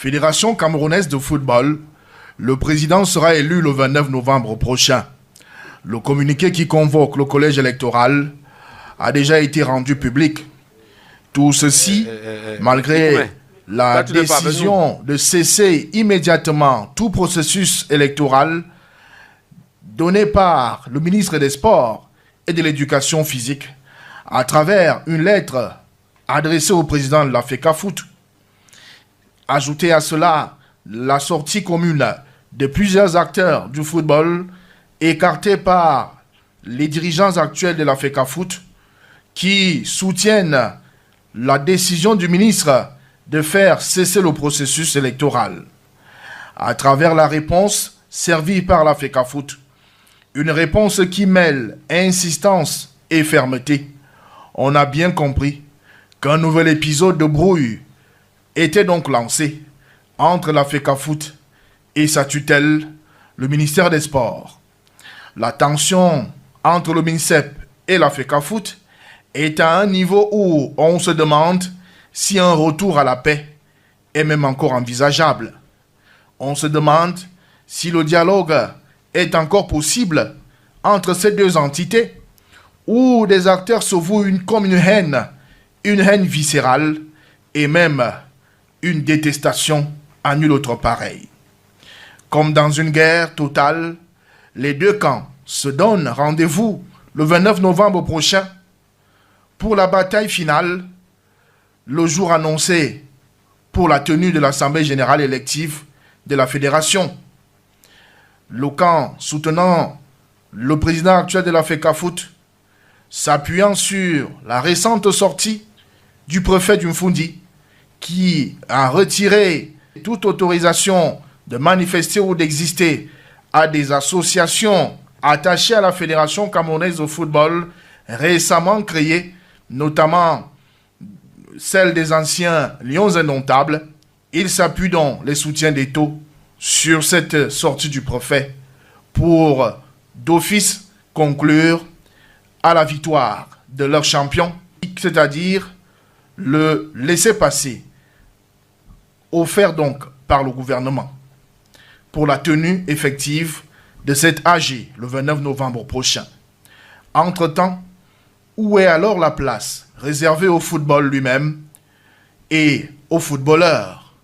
Fédération camerounaise de football, le président sera élu le 29 novembre prochain. Le communiqué qui convoque le collège électoral a déjà été rendu public. Tout ceci, malgré la décision de cesser immédiatement tout processus électoral donné par le ministre des Sports et de l'Éducation physique à travers une lettre adressée au président de la FECAFOOT. Ajoutez à cela la sortie commune de plusieurs acteurs du football écartés par les dirigeants actuels de la FECAFOOT qui soutiennent la décision du ministre de faire cesser le processus électoral. À travers la réponse servie par la FECAFOOT, une réponse qui mêle insistance et fermeté, on a bien compris qu'un nouvel épisode de brouille était donc lancé entre la FECAFOOT et sa tutelle, le ministère des Sports. La tension entre le MINSEP et la FECAFOOT est à un niveau où on se demande si un retour à la paix est même encore envisageable. On se demande si le dialogue est encore possible entre ces deux entités, où des acteurs se vouent comme une haine viscérale et même une détestation à nul autre pareil. Comme dans une guerre totale, les deux camps se donnent rendez-vous le 29 novembre prochain pour la bataille finale, le jour annoncé pour la tenue de l'Assemblée générale élective de la Fédération. Le camp soutenant le président actuel de la FECAFOOT, s'appuyant sur la récente sortie du préfet du Mfundi, qui a retiré toute autorisation de manifester ou d'exister à des associations attachées à la Fédération camerounaise de football récemment créée, notamment celle des anciens Lions indomptables. Il s'appuie donc les soutiens d'État sur cette sortie du préfet pour d'office conclure à la victoire de leur champion, c'est-à-dire le laissez-passer offert donc par le gouvernement pour la tenue effective de cette AG le 29 novembre prochain. Entre-temps, où est alors la place réservée au football lui-même et aux footballeurs?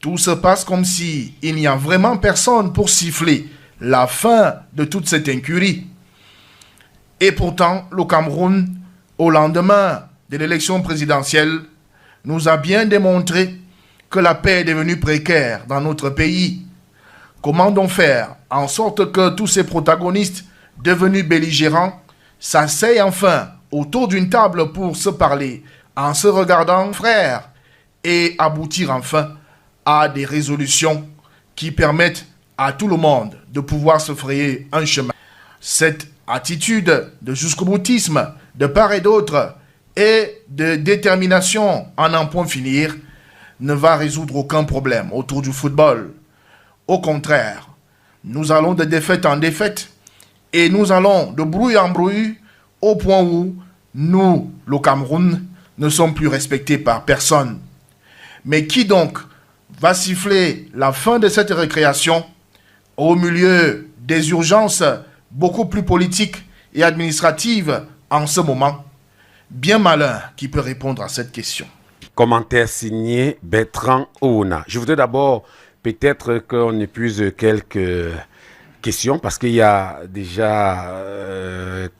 Tout se passe comme si il n'y a vraiment personne pour siffler la fin de toute cette incurie. Et pourtant, le Cameroun, au lendemain de l'élection présidentielle, nous a bien démontré que la paix est devenue précaire dans notre pays. Comment donc faire en sorte que tous ces protagonistes devenus belligérants s'asseyent enfin autour d'une table pour se parler en se regardant frères et aboutir enfin à des résolutions qui permettent à tout le monde de pouvoir se frayer un chemin. Cette attitude de jusqu'au-boutisme de part et d'autre et de détermination à n'en point finir ne va résoudre aucun problème autour du football. Au contraire, nous allons de défaite en défaite et nous allons de brouille en brouille au point où nous, le Cameroun, ne sommes plus respectés par personne. Mais qui donc va siffler la fin de cette récréation au milieu des urgences beaucoup plus politiques et administratives en ce moment? Bien malin qui peut répondre à cette question. Commentaire signé Bertrand Ouna. Je voudrais d'abord peut-être qu'on épuise quelques questions parce qu'il y a déjà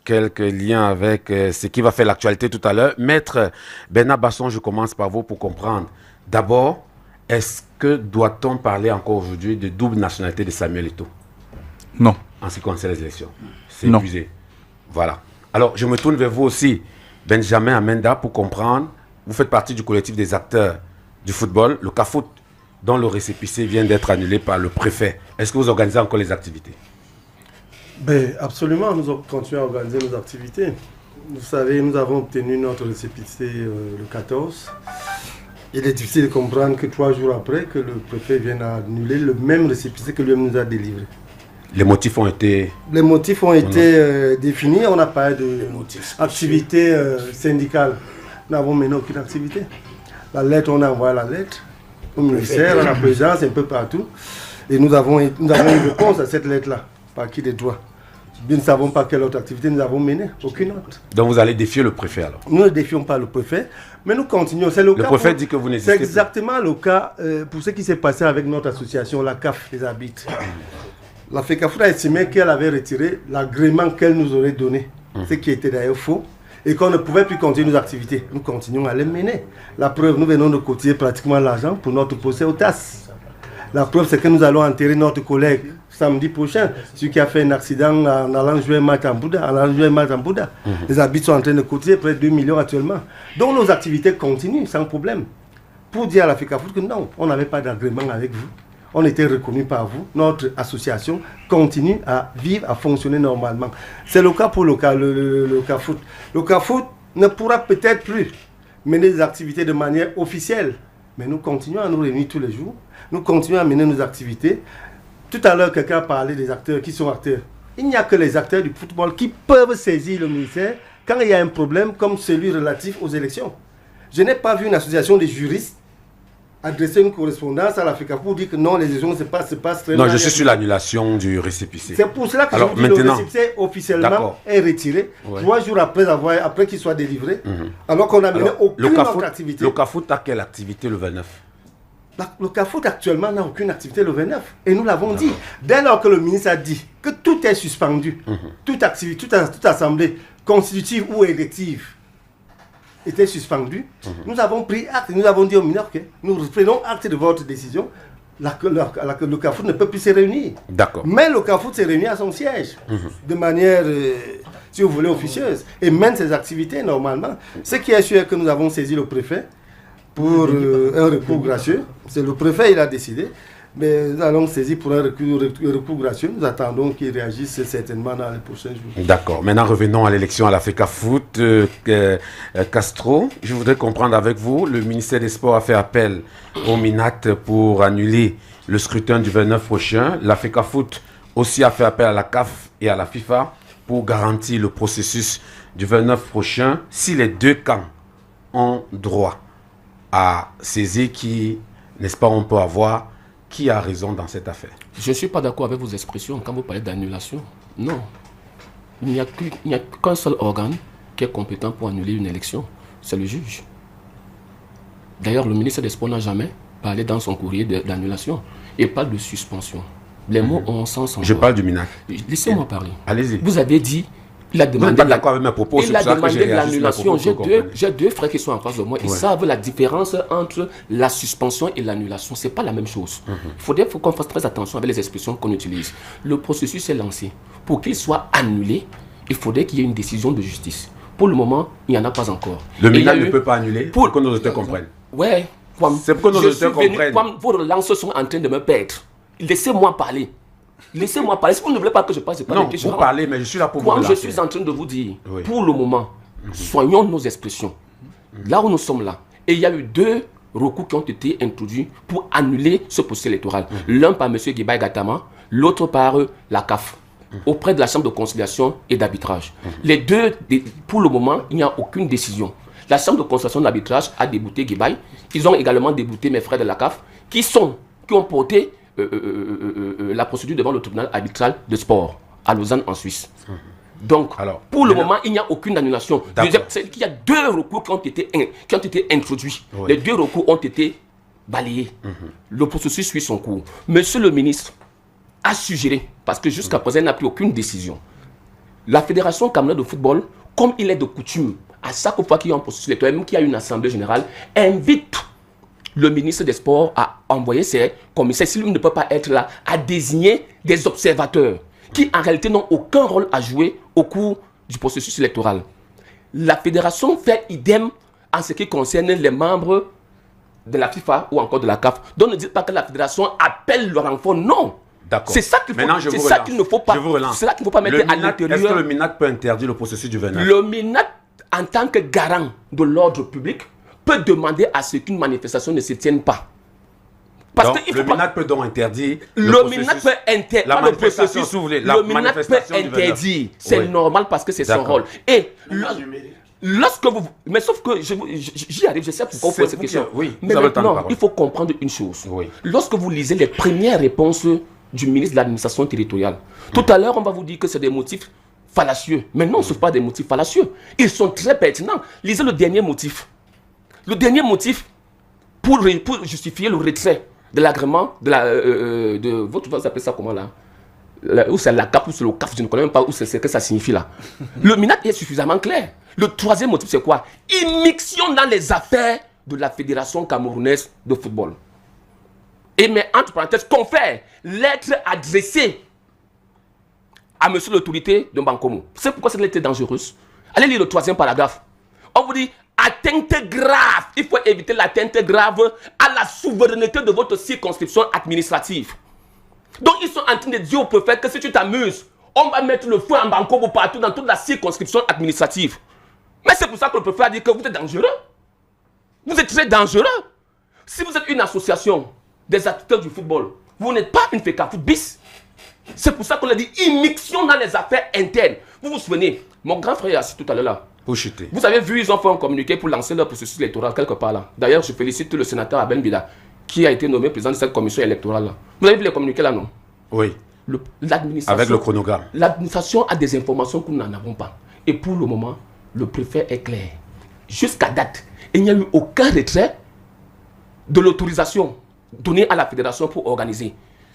quelques liens avec ce qui va faire l'actualité tout à l'heure. Maître Bernard Basson, je commence par vous pour comprendre. D'abord, est-ce que doit-on parler encore aujourd'hui de double nationalité de Samuel Eto'o? Non. En ce qui concerne les élections. C'est épuisé. Voilà. Alors, je me tourne vers vous aussi, Benjamin Amenda, pour comprendre. Vous faites partie du collectif des acteurs du football, le CAFOOT, dont le récépissé vient d'être annulé par le préfet. Est-ce que vous organisez encore les activités? Ben, absolument, nous continuons à organiser nos activités. Vous savez, nous avons obtenu notre récépissé le 14. Il est difficile de comprendre que 3 jours après, que le préfet vienne annuler le même récépissé que lui-même nous a délivré. Les motifs ont été... Les motifs ont été définis. On n'a pas d'activité syndicale. Nous n'avons mené aucune activité. La lettre, on a envoyé la lettre. au ministère, à la présidence, un peu partout. Et nous avons une réponse à cette lettre-là, par qui des droits. Nous ne savons pas quelle autre activité nous avons menée, aucune autre. Donc vous allez défier le préfet alors? Nous ne défions pas le préfet, mais nous continuons. Le préfet dit que vous n'hésitez pas. C'est exactement le cas pour ce qui s'est passé avec notre association, la CAF des arbitres. La FECAFOOT a estimé qu'elle avait retiré l'agrément qu'elle nous aurait donné, ce qui était d'ailleurs faux, et qu'on ne pouvait plus continuer nos activités. Nous continuons à les mener. La preuve, nous venons de cotiser pratiquement l'argent pour notre procès au TAS. La preuve, c'est que nous allons enterrer notre collègue samedi prochain, celui qui a fait un accident en allant jouer un match en Bouddha. Les arbitres sont en train de cotiser près de 2 millions actuellement. Donc nos activités continuent sans problème. Pour dire à la FECAFOOT que non, on n'avait pas d'agrément avec vous. On était reconnu par vous. Notre association continue à vivre, à fonctionner normalement. C'est le cas pour le CAFOOT. Le CAFOOT ne pourra peut-être plus mener des activités de manière officielle. Mais nous continuons à nous réunir tous les jours. Nous continuons à mener nos activités. Tout à l'heure, quelqu'un a parlé des acteurs. Qui sont acteurs? Il n'y a que les acteurs du football qui peuvent saisir le ministère quand il y a un problème comme celui relatif aux élections. Je n'ai pas vu une association de juristes adresser une correspondance à la FECAFOOT pour dire que non, les élections se passent très mal. Non, je suis sur l'annulation du récépissé. C'est pour cela que je vous dis que le récépissé officiellement est retiré 3 jours après qu'il soit délivré, alors qu'on n'a mené aucune autre activité. Le CAFOOT a quelle activité le 29? Le CAFOOT actuellement n'a aucune activité le 29. Et nous l'avons dit. Dès lors que le ministre a dit que tout est suspendu, toute activité, toute assemblée constitutive ou élective était suspendue, nous avons pris acte. Nous avons dit au ministre, ok, nous prenons acte de votre décision. Le CAFOOT ne peut plus se réunir. D'accord. Mais le CAFOOT s'est réuni à son siège de manière, si vous voulez, officieuse et mène ses activités normalement. Ce qui est sûr est que nous avons saisi le préfet pour un recours gracieux. C'est le préfet, il a décidé. Mais nous allons saisir pour un recours gracieux. Nous attendons qu'il réagisse certainement dans les prochains jours. D'accord. Maintenant, revenons à l'élection à la FECAFOOT. Castro, je voudrais comprendre avec vous. Le ministère des Sports a fait appel au MINAT pour annuler le scrutin du 29 prochain. La FECAFOOT aussi a fait appel à la CAF et à la FIFA pour garantir le processus du 29 prochain. Si les deux camps ont droit à saisir qui, n'est-ce pas, on peut avoir... Qui a raison dans cette affaire? Je ne suis pas d'accord avec vos expressions quand vous parlez d'annulation. Non. Il n'y a qu'un seul organe qui est compétent pour annuler une élection. C'est le juge. D'ailleurs, le ministre des Sports n'a jamais parlé dans son courrier d'annulation. Il parle de suspension. Les mots ont un sens en Je parle du MINAC. Laissez-moi parler. Allez-y. Vous avez dit... Il a demandé l'annulation. J'ai deux frères qui sont en face de moi. Ils savent la différence entre la suspension et l'annulation. Ce n'est pas la même chose. Il faut qu'on fasse très attention avec les expressions qu'on utilise. Le processus est lancé. Pour qu'il soit annulé, il faudrait qu'il y ait une décision de justice. Pour le moment, il n'y en a pas encore. Le MINAC ne peut pas annuler pour que nos auditeurs comprennent. Ouais. C'est pour que nos auditeurs comprennent. Vos relances sont en train de me perdre. Laissez-moi parler. Laissez-moi parler. Si vous ne voulez pas que je passe, c'est pas non, vous parlez, mais je suis là pour vous. Je suis en train de vous dire, pour le moment, soignons nos expressions. Là où nous sommes là, et il y a eu 2 recours qui ont été introduits pour annuler ce processus électoral. L'un par M. Guibaï Gatama, l'autre par la CAF, auprès de la Chambre de conciliation et d'arbitrage. Les deux, pour le moment, il n'y a aucune décision. La Chambre de conciliation et d'arbitrage a débouté Guibaï. Ils ont également débouté mes frères de la CAF, qui ont porté la procédure devant le tribunal arbitral de sport à Lausanne en Suisse. Donc, alors, pour le moment, il n'y a aucune annulation. Il y a 2 recours qui ont été introduits. Les 2 recours ont été balayés. Le processus suit son cours. Monsieur le ministre a suggéré, parce que jusqu'à présent, il n'a pris aucune décision. La Fédération camerounaise de football, comme il est de coutume, à chaque fois qu'il y a un processus électoral, même qu'il y a une assemblée générale, invite le ministre des Sports à envoyer ses commissaires, s'il ne peut pas être là, à désigner des observateurs qui en réalité n'ont aucun rôle à jouer au cours du processus électoral. La fédération fait idem en ce qui concerne les membres de la FIFA ou encore de la CAF. Donc ne dites pas que la fédération appelle le renfort, non. C'est ça qu'il ne faut pas. C'est ça qu'il ne faut pas mettre à l'intérieur. Est-ce que le MINAC peut interdire le processus du 29? Le MINAC, en tant que garant de l'ordre public, peut demander à ce qu'une manifestation ne se tienne pas. Parce que le MINAC peut donc interdire le MINAC peut interdire la manifestation, si vous voulez, le MINAC peut interdire. C'est normal parce que c'est son rôle. Et lorsque vous... Mais sauf que j'y arrive, je sais pourquoi vous posez cette question. Oui, mais maintenant, il faut comprendre une chose. Oui. Lorsque vous lisez les premières réponses du ministre de l'administration territoriale, tout à l'heure, on va vous dire que c'est des motifs fallacieux. Mais non, ce ne sont pas des motifs fallacieux. Ils sont très pertinents. Lisez le dernier motif. Le dernier motif pour justifier le retrait de l'agrément de votre... Vous appelez ça comment là? Ou c'est la CAP ou c'est le CAF, je ne connais même pas où c'est que ça signifie là. Le MINAT est suffisamment clair. Le troisième motif, c'est quoi? Immixtion dans les affaires de la Fédération camerounaise de football. Et mais entre parenthèses, confère lettre adressée à monsieur l'autorité de Bankomo. C'est pourquoi cette lettre est dangereuse. Allez lire le troisième paragraphe. On vous dit atteinte grave. Il faut éviter l'atteinte grave à la souveraineté de votre circonscription administrative. Donc ils sont en train de dire au préfet que si tu t'amuses, on va mettre le feu en Bankomo partout dans toute la circonscription administrative. Mais c'est pour ça que le préfet a dit que vous êtes dangereux. Vous êtes très dangereux. Si vous êtes une association des acteurs du football, vous n'êtes pas une FECAFOOT bis. C'est pour ça qu'on a dit immixtion dans les affaires internes. Vous vous souvenez, mon grand frère est assis tout à l'heure là. Pour chuter. Vous avez vu, ils ont fait un communiqué pour lancer leur processus électoral quelque part là. D'ailleurs, je félicite le sénateur Abel Bida qui a été nommé président de cette commission électorale là. Vous avez vu les communiqués là, non? Oui. L'administration, avec le chronogramme. L'administration a des informations que nous n'en avons pas. Et pour le moment, le préfet est clair. Jusqu'à date, il n'y a eu aucun retrait de l'autorisation donnée à la fédération pour organiser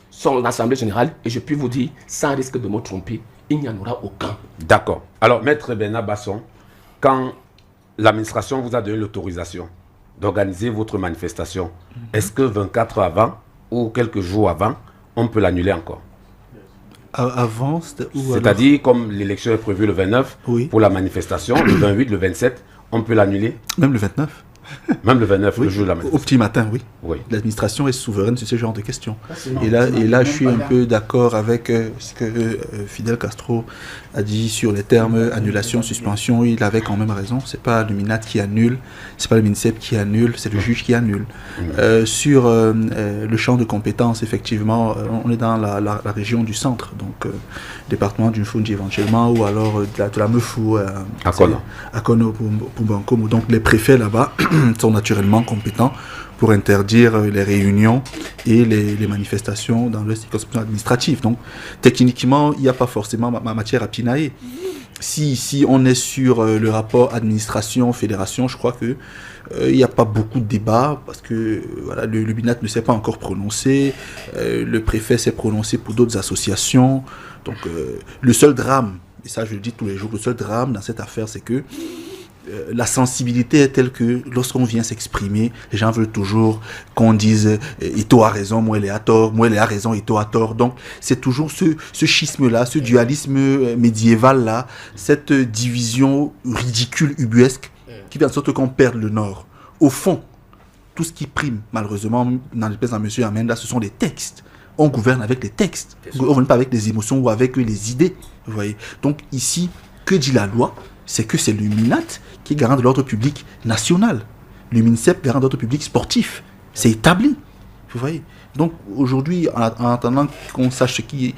son assemblée générale. Et je puis vous dire, sans risque de me tromper, il n'y en aura aucun. D'accord. Alors, Maître Bernard Basson, quand l'administration vous a donné l'autorisation d'organiser votre manifestation, est-ce que 24 heures avant ou quelques jours avant, on peut l'annuler encore? Avant, c'est-à-dire, comme l'élection est prévue le 29, oui, pour la manifestation, le 28, le 27, on peut l'annuler? Même le 29. Même le 29, oui, le jour de la manifestation. Au petit matin, oui. Oui. L'administration est souveraine sur ce genre de questions. Et là, je suis un peu d'accord avec ce que Fidel Castro a dit sur les termes annulation, suspension. Il avait quand même raison. C'est pas le MINAT qui annule, c'est pas le MINSEP qui annule, c'est le juge qui annule. Sur le champ de compétences, effectivement, on est dans la région du centre, donc département du Fungi éventuellement, ou alors de la Meufou à Kono pour Bankomo. Donc les préfets là-bas sont naturellement compétents pour interdire les réunions et les manifestations dans le circonscription administrative. Donc, techniquement, il n'y a pas forcément matière à pinailler. Si on est sur le rapport administration-fédération, je crois que il n'y a pas beaucoup de débats parce que voilà, le MINAT ne s'est pas encore prononcé, le préfet s'est prononcé pour d'autres associations. Donc, le seul drame, et ça je le dis tous les jours, le seul drame dans cette affaire, c'est que la sensibilité est telle que lorsqu'on vient s'exprimer, les gens veulent toujours qu'on dise Ito a raison, moi il est à tort, moi il a raison, Ito a tort. Donc c'est toujours ce schisme-là, ce dualisme médiéval-là, cette division ridicule, ubuesque, qui fait en sorte qu'on perde le nord. Au fond, tout ce qui prime, malheureusement, dans l'espèce de M. Amenda, ce sont les textes. On gouverne avec les textes, on ne gouverne pas avec les émotions ou avec les idées. Vous voyez. Donc ici, que dit la loi? C'est que c'est le MINAT qui est garant de l'ordre public national. Le MINSEP garant de l'ordre public sportif. C'est établi. Vous voyez. Donc aujourd'hui, en attendant qu'on sache ce qui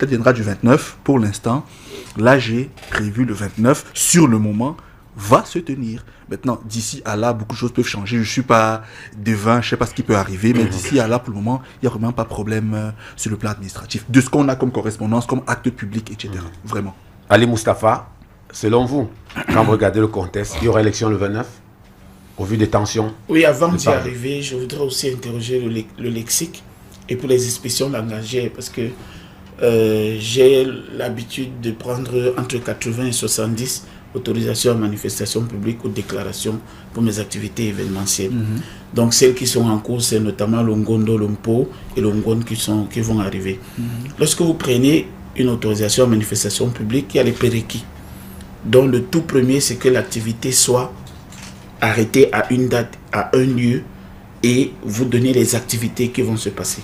viendra du 29, pour l'instant, l'AG prévu le 29, sur le moment, va se tenir. Maintenant, d'ici à là, beaucoup de choses peuvent changer. Je ne suis pas devin, je ne sais pas ce qui peut arriver, mais d'ici à là, pour le moment, il n'y a vraiment pas de problème sur le plan administratif. De ce qu'on a comme correspondance, comme acte public, etc. Vraiment. Ali Moustapha, selon vous, quand vous regardez le contexte, il y aura élection le 29, au vu des tensions? Oui, avant d'y arriver, je voudrais aussi interroger le lexique et pour les expressions langagières, parce que j'ai l'habitude de prendre entre 80 et 70 autorisations à manifestation publique ou déclarations pour mes activités événementielles. Donc celles qui sont en cours, c'est notamment l'Ongondo, l'Ompo et l'Ongon qui vont arriver. Lorsque vous prenez une autorisation à manifestation publique, il y a les prérequis. Donc le tout premier, c'est que l'activité soit arrêtée à une date, à un lieu, et vous donnez les activités qui vont se passer.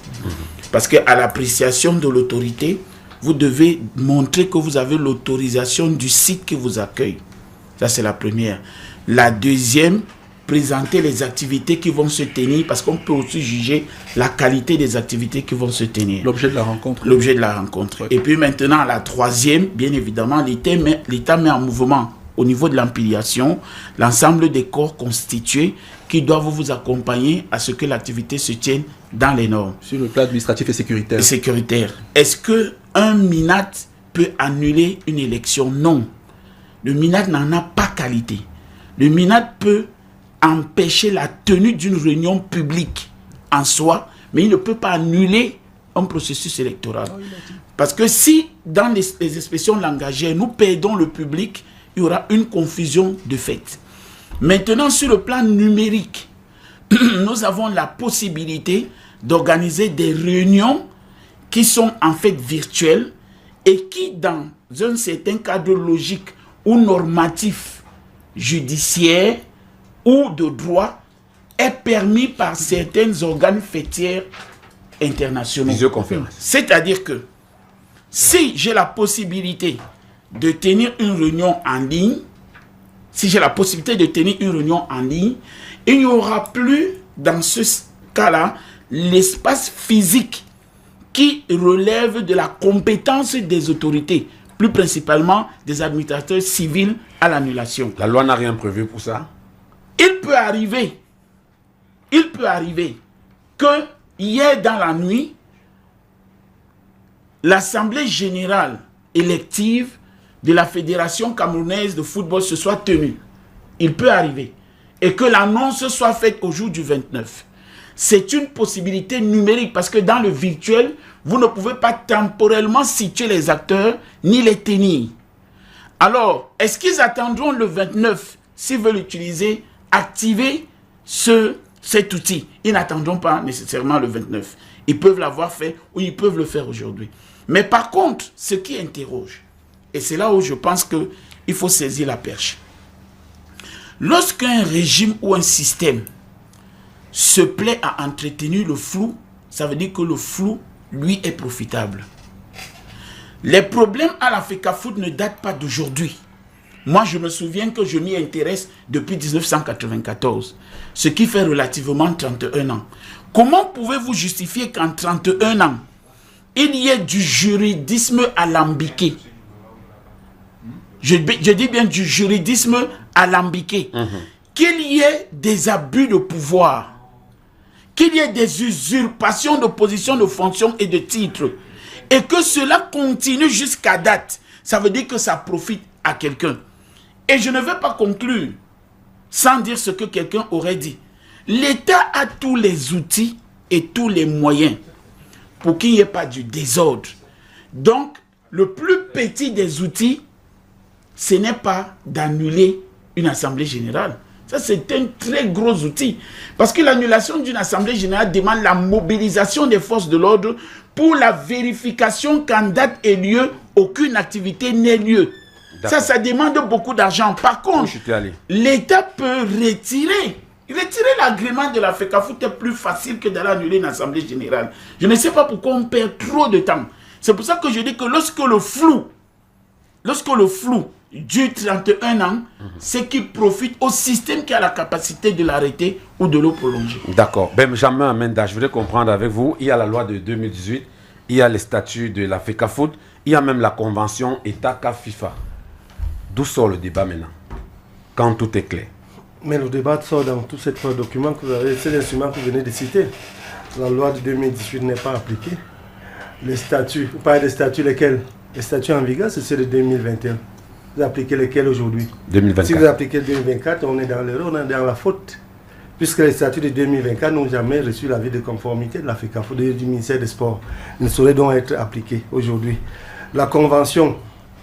Parce qu'à l'appréciation de l'autorité, vous devez montrer que vous avez l'autorisation du site qui vous accueille. Ça, c'est la première. La deuxième, présenter les activités qui vont se tenir, parce qu'on peut aussi juger la qualité des activités qui vont se tenir. L'objet de la rencontre. L'objet de la rencontre. Ouais. Et puis maintenant, la troisième, bien évidemment, l'État met en mouvement au niveau de l'empiliation, l'ensemble des corps constitués qui doivent vous accompagner à ce que l'activité se tienne dans les normes. Sur le plan administratif et sécuritaire. Est-ce qu'un MINAT peut annuler une élection? Non. Le MINAT n'en a pas qualité. Le MINAT peut empêcher la tenue d'une réunion publique en soi, mais il ne peut pas annuler un processus électoral. Parce que si, dans les expressions langagères, nous perdons le public, il y aura une confusion de fait. Maintenant, sur le plan numérique, nous avons la possibilité d'organiser des réunions qui sont en fait virtuelles et qui, dans un certain cadre logique ou normatif, judiciaire ou de droit, est permis par certains organes fêtières internationaux. Visioconférence. C'est-à-dire que si j'ai la possibilité de tenir une réunion en ligne, il n'y aura plus dans ce cas-là l'espace physique qui relève de la compétence des autorités, plus principalement des administrateurs civils à l'annulation. La loi n'a rien prévu pour ça? Il peut arriver que hier dans la nuit, l'Assemblée générale élective de la Fédération camerounaise de football se soit tenue. Il peut arriver. Et que l'annonce soit faite au jour du 29. C'est une possibilité numérique parce que dans le virtuel, vous ne pouvez pas temporellement situer les acteurs ni les tenir. Alors, est-ce qu'ils attendront le 29 s'ils veulent activer cet outil? Ils n'attendront pas nécessairement le 29. Ils peuvent l'avoir fait ou ils peuvent le faire aujourd'hui. Mais par contre, ce qui interroge, et c'est là où je pense qu'il faut saisir la perche. Lorsqu'un régime ou un système se plaît à entretenir le flou, ça veut dire que le flou, lui, est profitable. Les problèmes à la FECAFOOT ne datent pas d'aujourd'hui. Moi, je me souviens que je m'y intéresse depuis 1994, ce qui fait relativement 31 ans. Comment pouvez-vous justifier qu'en 31 ans, il y ait du juridisme alambiqué? Je dis bien du juridisme alambiqué. Qu'il y ait des abus de pouvoir, qu'il y ait des usurpations de position, de fonction et de titre, et que cela continue jusqu'à date, ça veut dire que ça profite à quelqu'un. Et je ne vais pas conclure sans dire ce que quelqu'un aurait dit. L'État a tous les outils et tous les moyens pour qu'il n'y ait pas du désordre. Donc, le plus petit des outils, ce n'est pas d'annuler une assemblée générale. Ça, c'est un très gros outil. Parce que l'annulation d'une assemblée générale demande la mobilisation des forces de l'ordre pour la vérification qu'en date et lieu, aucune activité n'ait lieu. Ça demande beaucoup d'argent. Par contre, l'État peut retirer l'agrément de la FECAFOOT est plus facile que d'aller annuler une assemblée générale. Je ne sais pas pourquoi on perd trop de temps. C'est pour ça que je dis que lorsque le flou dure 31 ans, c'est qui profite au système qui a la capacité de l'arrêter ou de le prolonger. D'accord. Benjamin Menda, je voudrais comprendre avec vous, il y a la loi de 2018, il y a les statuts de la FECAFOOT, il y a même la convention État-CAF-FIFA. D'où sort le débat maintenant, quand tout est clair? Mais le débat sort dans tous ces trois documents que vous avez, ces instruments que vous venez de citer. La loi de 2018 n'est pas appliquée. Les statuts, vous parlez des statuts lesquels? Les statuts en vigueur, c'est ceux de 2021. Vous appliquez lesquels aujourd'hui? 2024. Si vous appliquez 2024, on est dans l'erreur, on est dans la faute. Puisque les statuts de 2024 n'ont jamais reçu l'avis de conformité de la FECAFOOT, du ministère des Sports. Ils ne sauraient donc être appliqués aujourd'hui. La convention,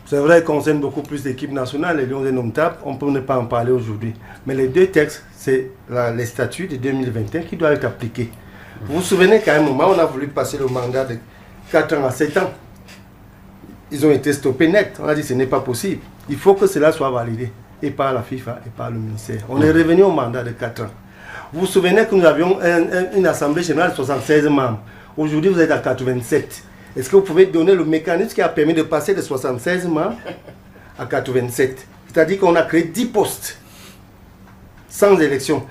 c'est vrai, elle concerne beaucoup plus d'équipes nationales, les Lions indomptables, on peut ne pas en parler aujourd'hui. Mais les deux textes, c'est les statuts de 2021 qui doivent être appliqués. Vous vous souvenez qu'à un moment, on a voulu passer le mandat de 4 ans à 7 ans. Ils ont été stoppés net. On a dit que ce n'est pas possible. Il faut que cela soit validé, et par la FIFA et par le ministère. On est revenu au mandat de 4 ans. Vous vous souvenez que nous avions une assemblée générale de 76 membres. Aujourd'hui, vous êtes à 87. Est-ce que vous pouvez donner le mécanisme qui a permis de passer de 76 membres à 87? C'est-à-dire qu'on a créé 10 postes sans élection.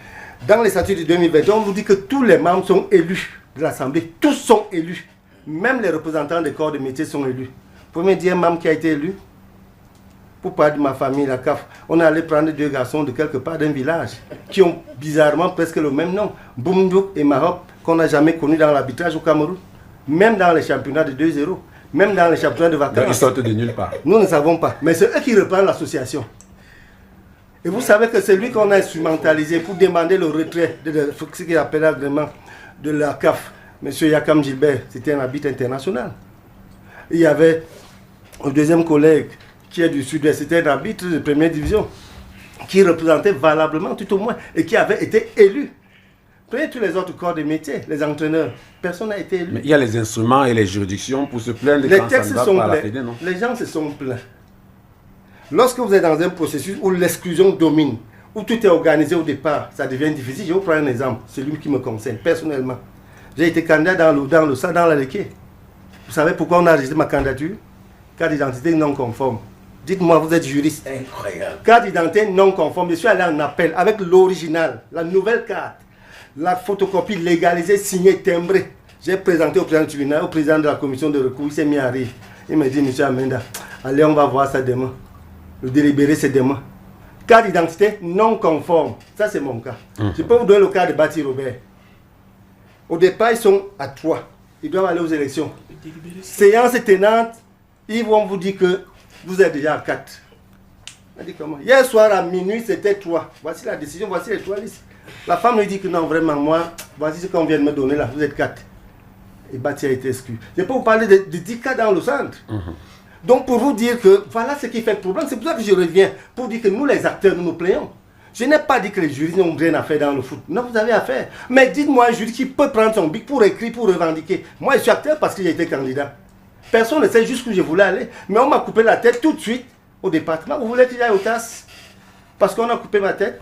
Dans les statuts de 2021, on vous dit que tous les membres sont élus de l'Assemblée. Tous sont élus. Même les représentants des corps de métier sont élus. Vous pouvez me dire un membre qui a été élu? pour parler de ma famille, la CAF, on est allé prendre 2 garçons de quelque part d'un village qui ont bizarrement presque le même nom, Boumdouk et Maroc, qu'on n'a jamais connu dans l'arbitrage au Cameroun, même dans les championnats de 2-0, même dans les championnats de vacances. Donc ils sortent de nulle part. Nous ne savons pas, mais c'est eux qui reprennent l'association. Et vous savez que c'est lui qu'on a instrumentalisé pour demander le retrait de ce qu'il appelle l'agrément de la CAF. Monsieur Yakam Gilbert, c'était un arbitre international. Il y avait un deuxième collègue qui est du sud-ouest, c'était un arbitre de première division, qui représentait valablement tout au moins et qui avait été élu. Prenez tous les autres corps de métier, les entraîneurs, personne n'a été élu. Mais il y a les instruments et les juridictions pour se plaindre Les quand ça textes ne va sont pas à la pleins. Fédé, non? Les gens se sont plaints. Lorsque vous êtes dans un processus où l'exclusion domine, où tout est organisé au départ, ça devient difficile. Je vais vous prendre un exemple, celui qui me concerne personnellement. J'ai été candidat dans la Léqué. Vous savez pourquoi on a rejeté ma candidature? Carte d'identité non conforme. Dites-moi, vous êtes juriste. Incroyable. Carte d'identité non conforme. Je suis allé en appel avec l'original, la nouvelle carte, la photocopie légalisée, signée, timbrée. J'ai présenté au président du tribunal, au président de la commission de recours. Il s'est mis à rire. Il m'a dit, monsieur Amenda, allez, on va voir ça demain. Le délibéré, c'est demain. Carte d'identité non conforme. Ça, c'est mon cas. Je peux vous donner le cas de Bati Robert. Au départ, ils sont à 3. Ils doivent aller aux élections. Séance tenante, ils vont vous dire que vous êtes déjà à 4. On dit comment? Hier soir à minuit, c'était 3. Voici la décision, voici les 3 listes. La femme lui dit que non, vraiment, moi, voici ce qu'on vient de me donner là, vous êtes 4. Et Bati a été exclu. Je peux vous parler de 10 cas dans le centre. Donc pour vous dire que voilà ce qui fait le problème, c'est pour ça que je reviens, pour dire que nous les acteurs, nous nous plaignons. Je n'ai pas dit que les juristes n'ont rien à faire dans le foot. Non, vous avez à faire. Mais dites-moi un juriste qui peut prendre son bic pour écrire, pour revendiquer. Moi, je suis acteur parce que j'ai été candidat. Personne ne sait jusqu'où je voulais aller. Mais on m'a coupé la tête tout de suite au département. Vous voulez que j'aille au TAS? Parce qu'on a coupé ma tête.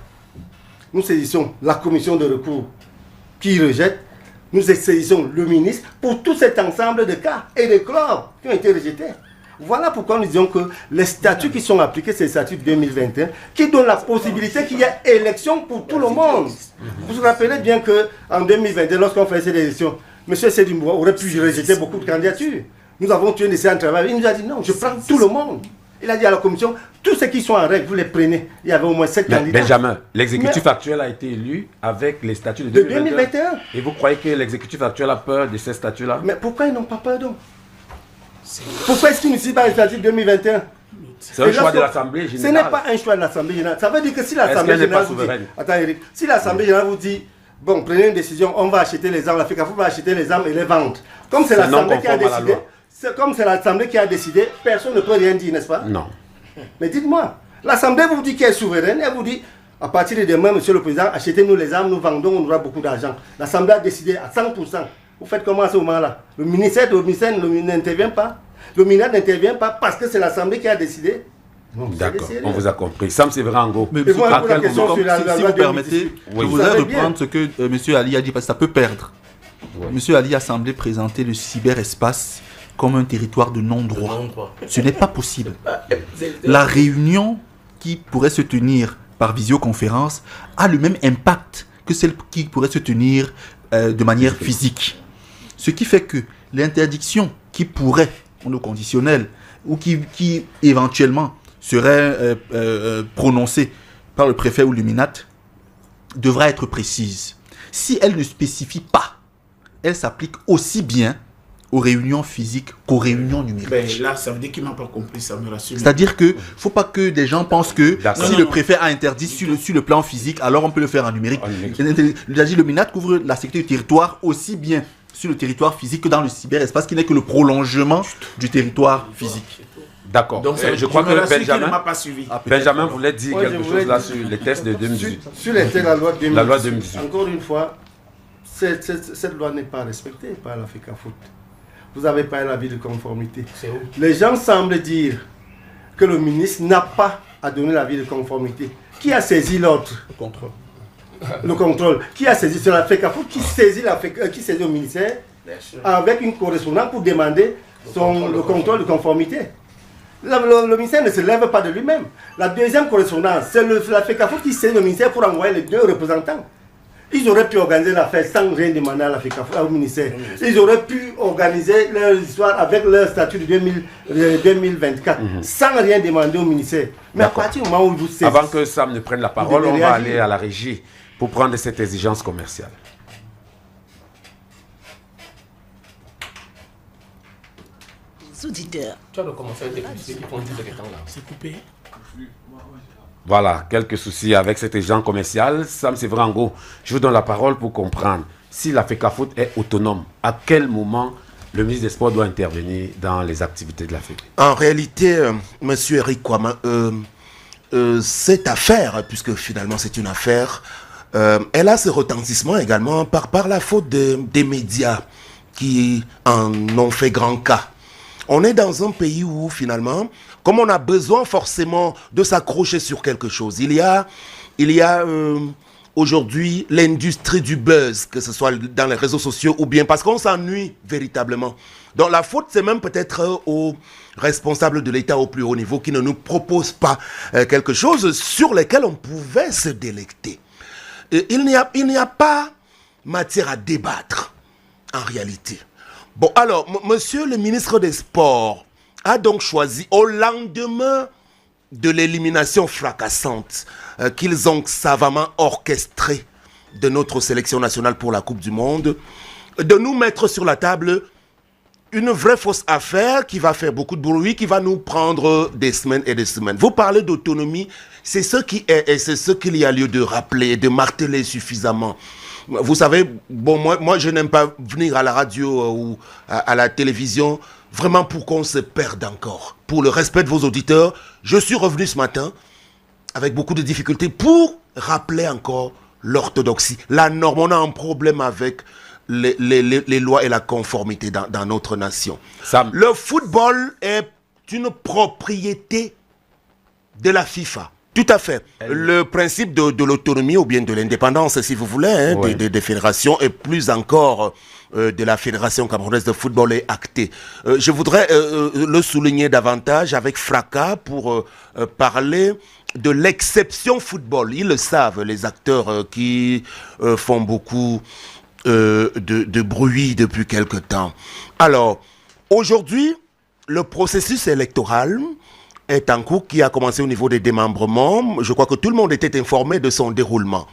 Nous saisissons la commission de recours qui rejette. Nous saisissons le ministre pour tout cet ensemble de cas et de clauses qui ont été rejetés. Voilà pourquoi nous disons que les statuts qui sont appliqués, c'est les statuts 2021, qui donnent la possibilité qu'il y ait élection pour tout le monde. Vous vous rappelez bien qu'en 2021, lorsqu'on faisait ces élections, M. Sedimboua aurait pu rejeter beaucoup de candidatures. Nous avons tué un travail. Il nous a dit non, je prends tout le monde. Il a dit à la commission, tous ceux qui sont en règle, vous les prenez. Il y avait au moins 7 candidats. Benjamin, l'exécutif actuel a été élu avec les statuts de 2021. Et vous croyez que l'exécutif actuel a peur de ces statuts-là? Mais pourquoi ils n'ont pas peur donc? Pourquoi est-ce qu'ils ne suivent pas les statuts 2021? C'est un choix de l'Assemblée générale. Ce n'est pas un choix de l'Assemblée générale. Ça veut dire que si l'Assemblée générale vous dit... Attends Eric, si l'Assemblée générale vous dit, bon, prenez une décision, on va acheter les armes, la FECAFO va acheter les armes et les vendre. Comme c'est l'Assemblée qui a décidé, comme c'est l'Assemblée qui a décidé, personne ne peut rien dire, n'est-ce pas? Non. Mais dites-moi, l'Assemblée vous dit qu'elle est souveraine, elle vous dit, à partir de demain, monsieur le Président, achetez-nous les armes, nous vendons, on aura beaucoup d'argent. L'Assemblée a décidé à 100%. Vous faites comment à ce moment-là? Le ministère n'intervient pas. Le ministère n'intervient pas parce que c'est l'Assemblée qui a décidé. D'accord, on vous a compris. Sam Séverango. Mais si vous permettez, je voudrais reprendre ce que M. Ali a dit, parce que ça peut perdre. M. Ali a semblé présenter le cyberespace comme un territoire de non-droit. Ce n'est pas possible. La réunion qui pourrait se tenir par visioconférence a le même impact que celle qui pourrait se tenir de manière physique. Ce qui fait que l'interdiction qui pourrait, dans le conditionnel, ou qui éventuellement serait prononcée par le préfet ou le MINAT, devra être précise. Si elle ne spécifie pas, elle s'applique aussi bien aux réunions physiques qu'aux réunions numériques. Ben là, ça veut dire qu'il n'a pas compris, ça me rassure. C'est-à-dire que faut pas que des gens pensent que si le préfet a interdit sur le plan physique, alors on peut le faire en numérique. Le MINAT couvre la sécurité du territoire aussi bien sur le territoire physique que dans le cyberespace, qui n'est que le prolongement du territoire physique. D'accord. Donc, je crois que Benjamin, pas suivi. Benjamin voulait dire quelque chose là sur les tests de 2018. Sur les tests, la loi 2018. La loi 2018. Encore une fois, cette loi n'est pas respectée par la FECAFOOT. Vous n'avez pas l'avis de conformité. Les gens semblent dire que le ministre n'a pas à donner l'avis de conformité. Qui a saisi l'autre? Le contrôle. Qui a saisi? C'est la FECAFOOT qui saisit le ministère avec une correspondance pour demander le contrôle de conformité. Le ministère ne se lève pas de lui-même. La deuxième correspondance, c'est la FECAFOOT qui saisit le ministère pour envoyer les 2 représentants. Ils auraient pu organiser l'affaire sans rien demander à la FECAFOOT, au ministère. Ils auraient pu organiser leur histoire avec leur statut de 2024 sans rien demander au ministère. Mais à partir du moment où vous saisissez... Avant que Sam ne prenne la parole, on va aller à la régie pour prendre cette exigence commerciale. Auditeurs. Tu as recommencé avec des publicités qui font 10 ans là. C'est coupé. Voilà, quelques soucis avec cet agent commercial. Sam Sevrango, je vous donne la parole pour comprendre. Si la FECAFOOT est autonome, à quel moment le ministre des Sports doit intervenir dans les activités de la FECAFOOT? En réalité, monsieur Eric Kwama, cette affaire, puisque finalement c'est une affaire, elle a ce retentissement également par la faute des médias qui en ont fait grand cas. On est dans un pays où finalement, comme on a besoin forcément de s'accrocher sur quelque chose, il y a aujourd'hui l'industrie du buzz, que ce soit dans les réseaux sociaux ou bien parce qu'on s'ennuie véritablement. Donc la faute, c'est même peut-être aux responsables de l'État au plus haut niveau qui ne nous proposent pas quelque chose sur lequel on pouvait se délecter. Il n'y a pas matière à débattre en réalité. Bon, alors, monsieur le ministre des Sports a donc choisi, au lendemain de l'élimination fracassante qu'ils ont savamment orchestrée de notre sélection nationale pour la Coupe du Monde, de nous mettre sur la table une vraie fausse affaire qui va faire beaucoup de bruit, qui va nous prendre des semaines et des semaines. Vous parlez d'autonomie, c'est ce qui est et c'est ce qu'il y a lieu de rappeler et de marteler suffisamment. Vous savez, bon, moi je n'aime pas venir à la radio ou à la télévision vraiment pour qu'on se perde encore. Pour le respect de vos auditeurs, je suis revenu ce matin avec beaucoup de difficultés pour rappeler encore l'orthodoxie. La norme, on a un problème avec les lois et la conformité dans notre nation. Sam. Le football est une propriété de la FIFA. Tout à fait. Le principe de l'autonomie ou bien de l'indépendance, si vous voulez, Ouais. des fédérations et plus encore de la Fédération camerounaise de football est acté. Je voudrais le souligner davantage avec fracas pour parler de l'exception football. Ils le savent, les acteurs qui font beaucoup de bruit depuis quelque temps. Alors, aujourd'hui, le processus électoral est en cours, qui a commencé au niveau des démembrements. Je crois que tout le monde était informé de son déroulement.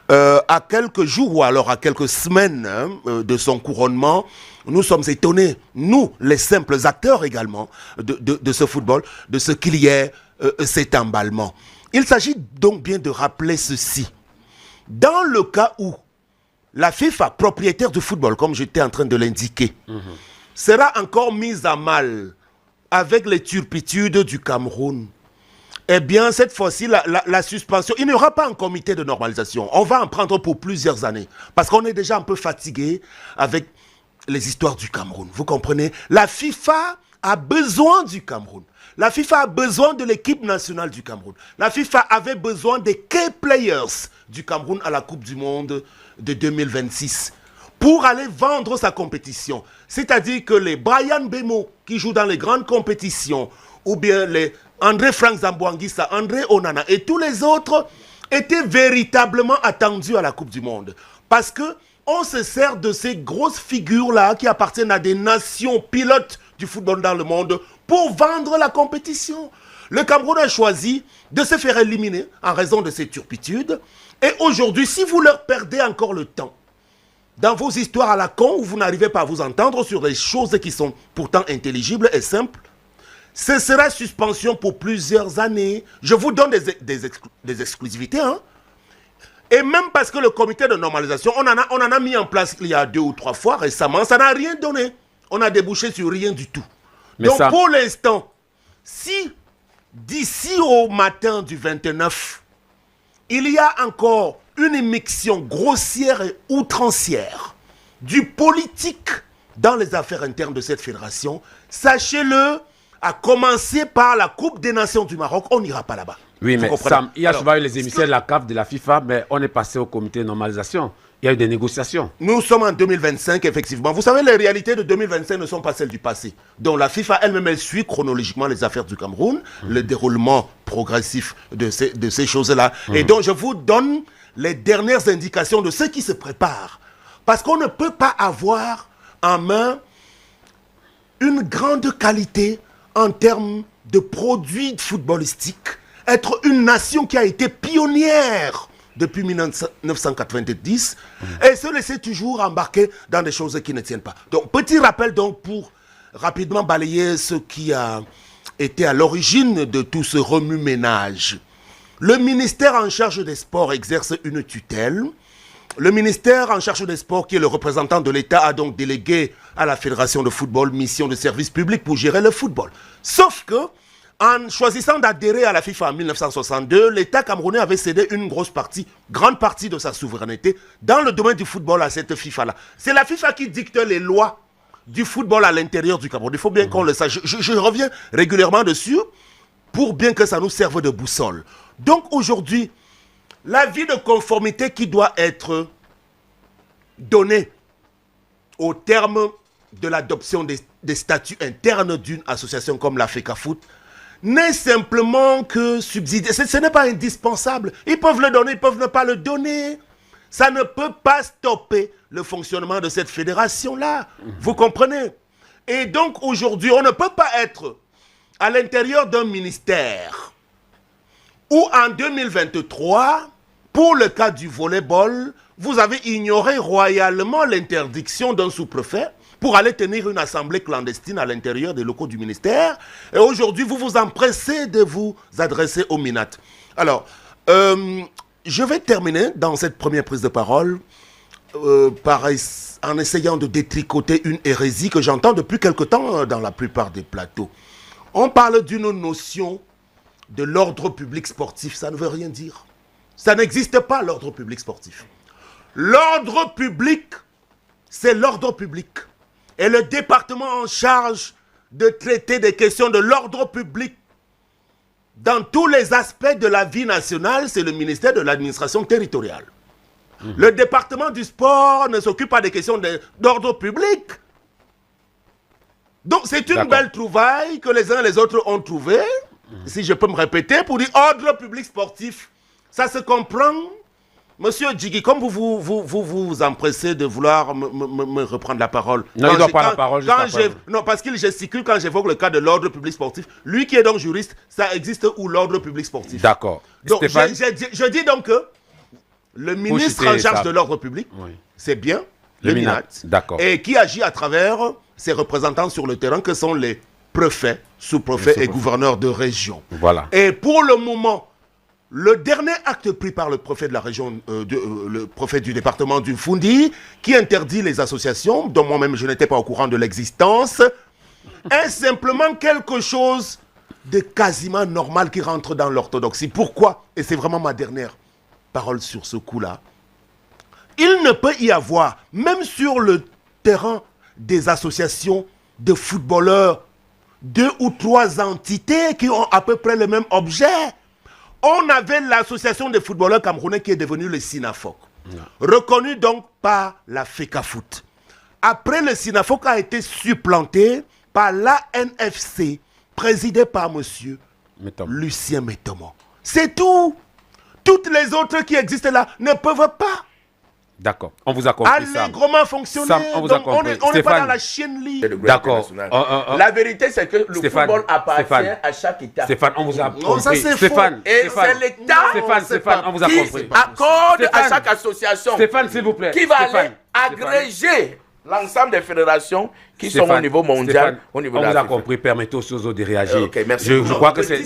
À quelques jours ou alors à quelques semaines de son couronnement, nous sommes étonnés, nous, les simples acteurs également de ce football, de ce qu'il y ait cet emballement. Il s'agit donc bien de rappeler ceci. Dans le cas où la FIFA, propriétaire du football, comme j'étais en train de l'indiquer, sera encore mise à mal avec les turpitudes du Cameroun, eh bien, cette fois-ci, la suspension, il n'y aura pas un comité de normalisation. On va en prendre pour plusieurs années. Parce qu'on est déjà un peu fatigué avec les histoires du Cameroun. Vous comprenez? La FIFA a besoin du Cameroun. La FIFA a besoin de l'équipe nationale du Cameroun. La FIFA avait besoin des key players du Cameroun à la Coupe du Monde de 2026. Pour aller vendre sa compétition. C'est-à-dire que les Brian Bemo qui jouent dans les grandes compétitions, ou bien les André Frank Zambouanguissa, André Onana et tous les autres étaient véritablement attendus à la Coupe du Monde. Parce que on se sert de ces grosses figures-là qui appartiennent à des nations pilotes du football dans le monde pour vendre la compétition. Le Cameroun a choisi de se faire éliminer en raison de ces turpitudes. Et aujourd'hui, si vous leur perdez encore le temps, dans vos histoires à la con, où vous n'arrivez pas à vous entendre sur des choses qui sont pourtant intelligibles et simples, ce sera suspension pour plusieurs années. Je vous donne des exclusivités. Hein? Et même parce que le comité de normalisation, on en a mis en place il y a 2 ou 3 fois récemment, ça n'a rien donné. On a débouché sur rien du tout. Mais donc ça... pour l'instant, si d'ici au matin du 29, il y a encore une immixtion grossière et outrancière du politique dans les affaires internes de cette fédération, sachez-le, à commencer par la Coupe des Nations du Maroc, on n'ira pas là-bas. Oui, mais Sam, il y a souvent eu les émissaires de la CAF, de la FIFA, mais on est passé au comité de normalisation. Il y a eu des négociations. Nous sommes en 2025, effectivement. Vous savez, les réalités de 2025 ne sont pas celles du passé. Donc la FIFA elle-même, elle suit chronologiquement les affaires du Cameroun, le déroulement progressif de ces choses-là. Et donc je vous donne les dernières indications de ce qui se prépare. Parce qu'on ne peut pas avoir en main une grande qualité en termes de produits footballistiques, être une nation qui a été pionnière depuis 1990 et se laisser toujours embarquer dans des choses qui ne tiennent pas. Donc, petit rappel donc pour rapidement balayer ce qui a été à l'origine de tout ce remue-ménage. Le ministère en charge des sports exerce une tutelle. Le ministère en charge des sports, qui est le représentant de l'État, a donc délégué à la Fédération de football mission de service public pour gérer le football. Sauf que, en choisissant d'adhérer à la FIFA en 1962, l'État camerounais avait cédé une grande partie de sa souveraineté dans le domaine du football à cette FIFA-là. C'est la FIFA qui dicte les lois du football à l'intérieur du Cameroun. Il faut bien qu'on le sache. Je reviens régulièrement dessus pour bien que ça nous serve de boussole. Donc aujourd'hui, l'avis de conformité qui doit être donné au terme de l'adoption des statuts internes d'une association comme la FECAFOOT n'est simplement que subsidié. Ce n'est pas indispensable. Ils peuvent le donner, ils peuvent ne pas le donner. Ça ne peut pas stopper le fonctionnement de cette fédération-là. Vous comprenez? Et donc aujourd'hui, on ne peut pas être à l'intérieur d'un ministère où en 2023, pour le cas du volleyball, vous avez ignoré royalement l'interdiction d'un sous-préfet pour aller tenir une assemblée clandestine à l'intérieur des locaux du ministère. Et aujourd'hui, vous vous empressez de vous adresser au MINAT. Alors, je vais terminer dans cette première prise de parole en essayant de détricoter une hérésie que j'entends depuis quelque temps dans la plupart des plateaux. On parle d'une notion de l'ordre public sportif. Ça ne veut rien dire. Ça n'existe pas, l'ordre public sportif. L'ordre public, c'est l'ordre public. Et le département en charge de traiter des questions de l'ordre public dans tous les aspects de la vie nationale, c'est le ministère de l'administration territoriale. Le département du sport ne s'occupe pas des questions d'ordre public. Donc c'est une belle trouvaille que les uns et les autres ont trouvée, si je peux me répéter, pour dire ordre public sportif. Ça se comprend. Monsieur Djigui, comme vous empressez de vouloir me reprendre la parole. Non, il doit prendre la parole juste après. Non, parce qu'il gesticule quand j'évoque le cas de l'ordre public sportif. Lui qui est donc juriste, ça existe où l'ordre public sportif? D'accord. Donc, je dis donc que le ministre en charge de l'ordre public, c'est bien le MINAT. D'accord. Et qui agit à travers ses représentants sur le terrain, que sont les préfets, sous-préfets et gouverneurs de région. Voilà. Et pour le moment, le dernier acte pris par le préfet de la région, le préfet du département du Fundi, qui interdit les associations, dont moi-même je n'étais pas au courant de l'existence, est simplement quelque chose de quasiment normal qui rentre dans l'orthodoxie. Pourquoi? Et c'est vraiment ma dernière parole sur ce coup-là. Il ne peut y avoir, même sur le terrain des associations de footballeurs, 2 ou 3 entités qui ont à peu près le même objet. On avait l'association des footballeurs camerounais qui est devenue le SINAFOC, reconnu donc par la FECAFOOT. Après, le SINAFOC a été supplanté par l'ANFC, présidé par monsieur Lucien Métomon. C'est tout. Toutes les autres qui existent là ne peuvent pas. D'accord, on vous a compris. Allègrement fonctionner. Sam, on vous a compris. On n'est pas dans la chienlit. D'accord. La vérité, c'est que le football appartient à chaque État. Stéphane, on vous a compris. Non, ça c'est Stéphane, et c'est l'État Stéphane, on vous a qui compris. accorde à chaque association Stéphane, s'il vous plaît. qui va aller agréger l'ensemble des fédérations qui sont au niveau mondial, au niveau de la on vous a FIFA. compris, permettez aux autres de réagir. Ok, merci. Je crois que c'est...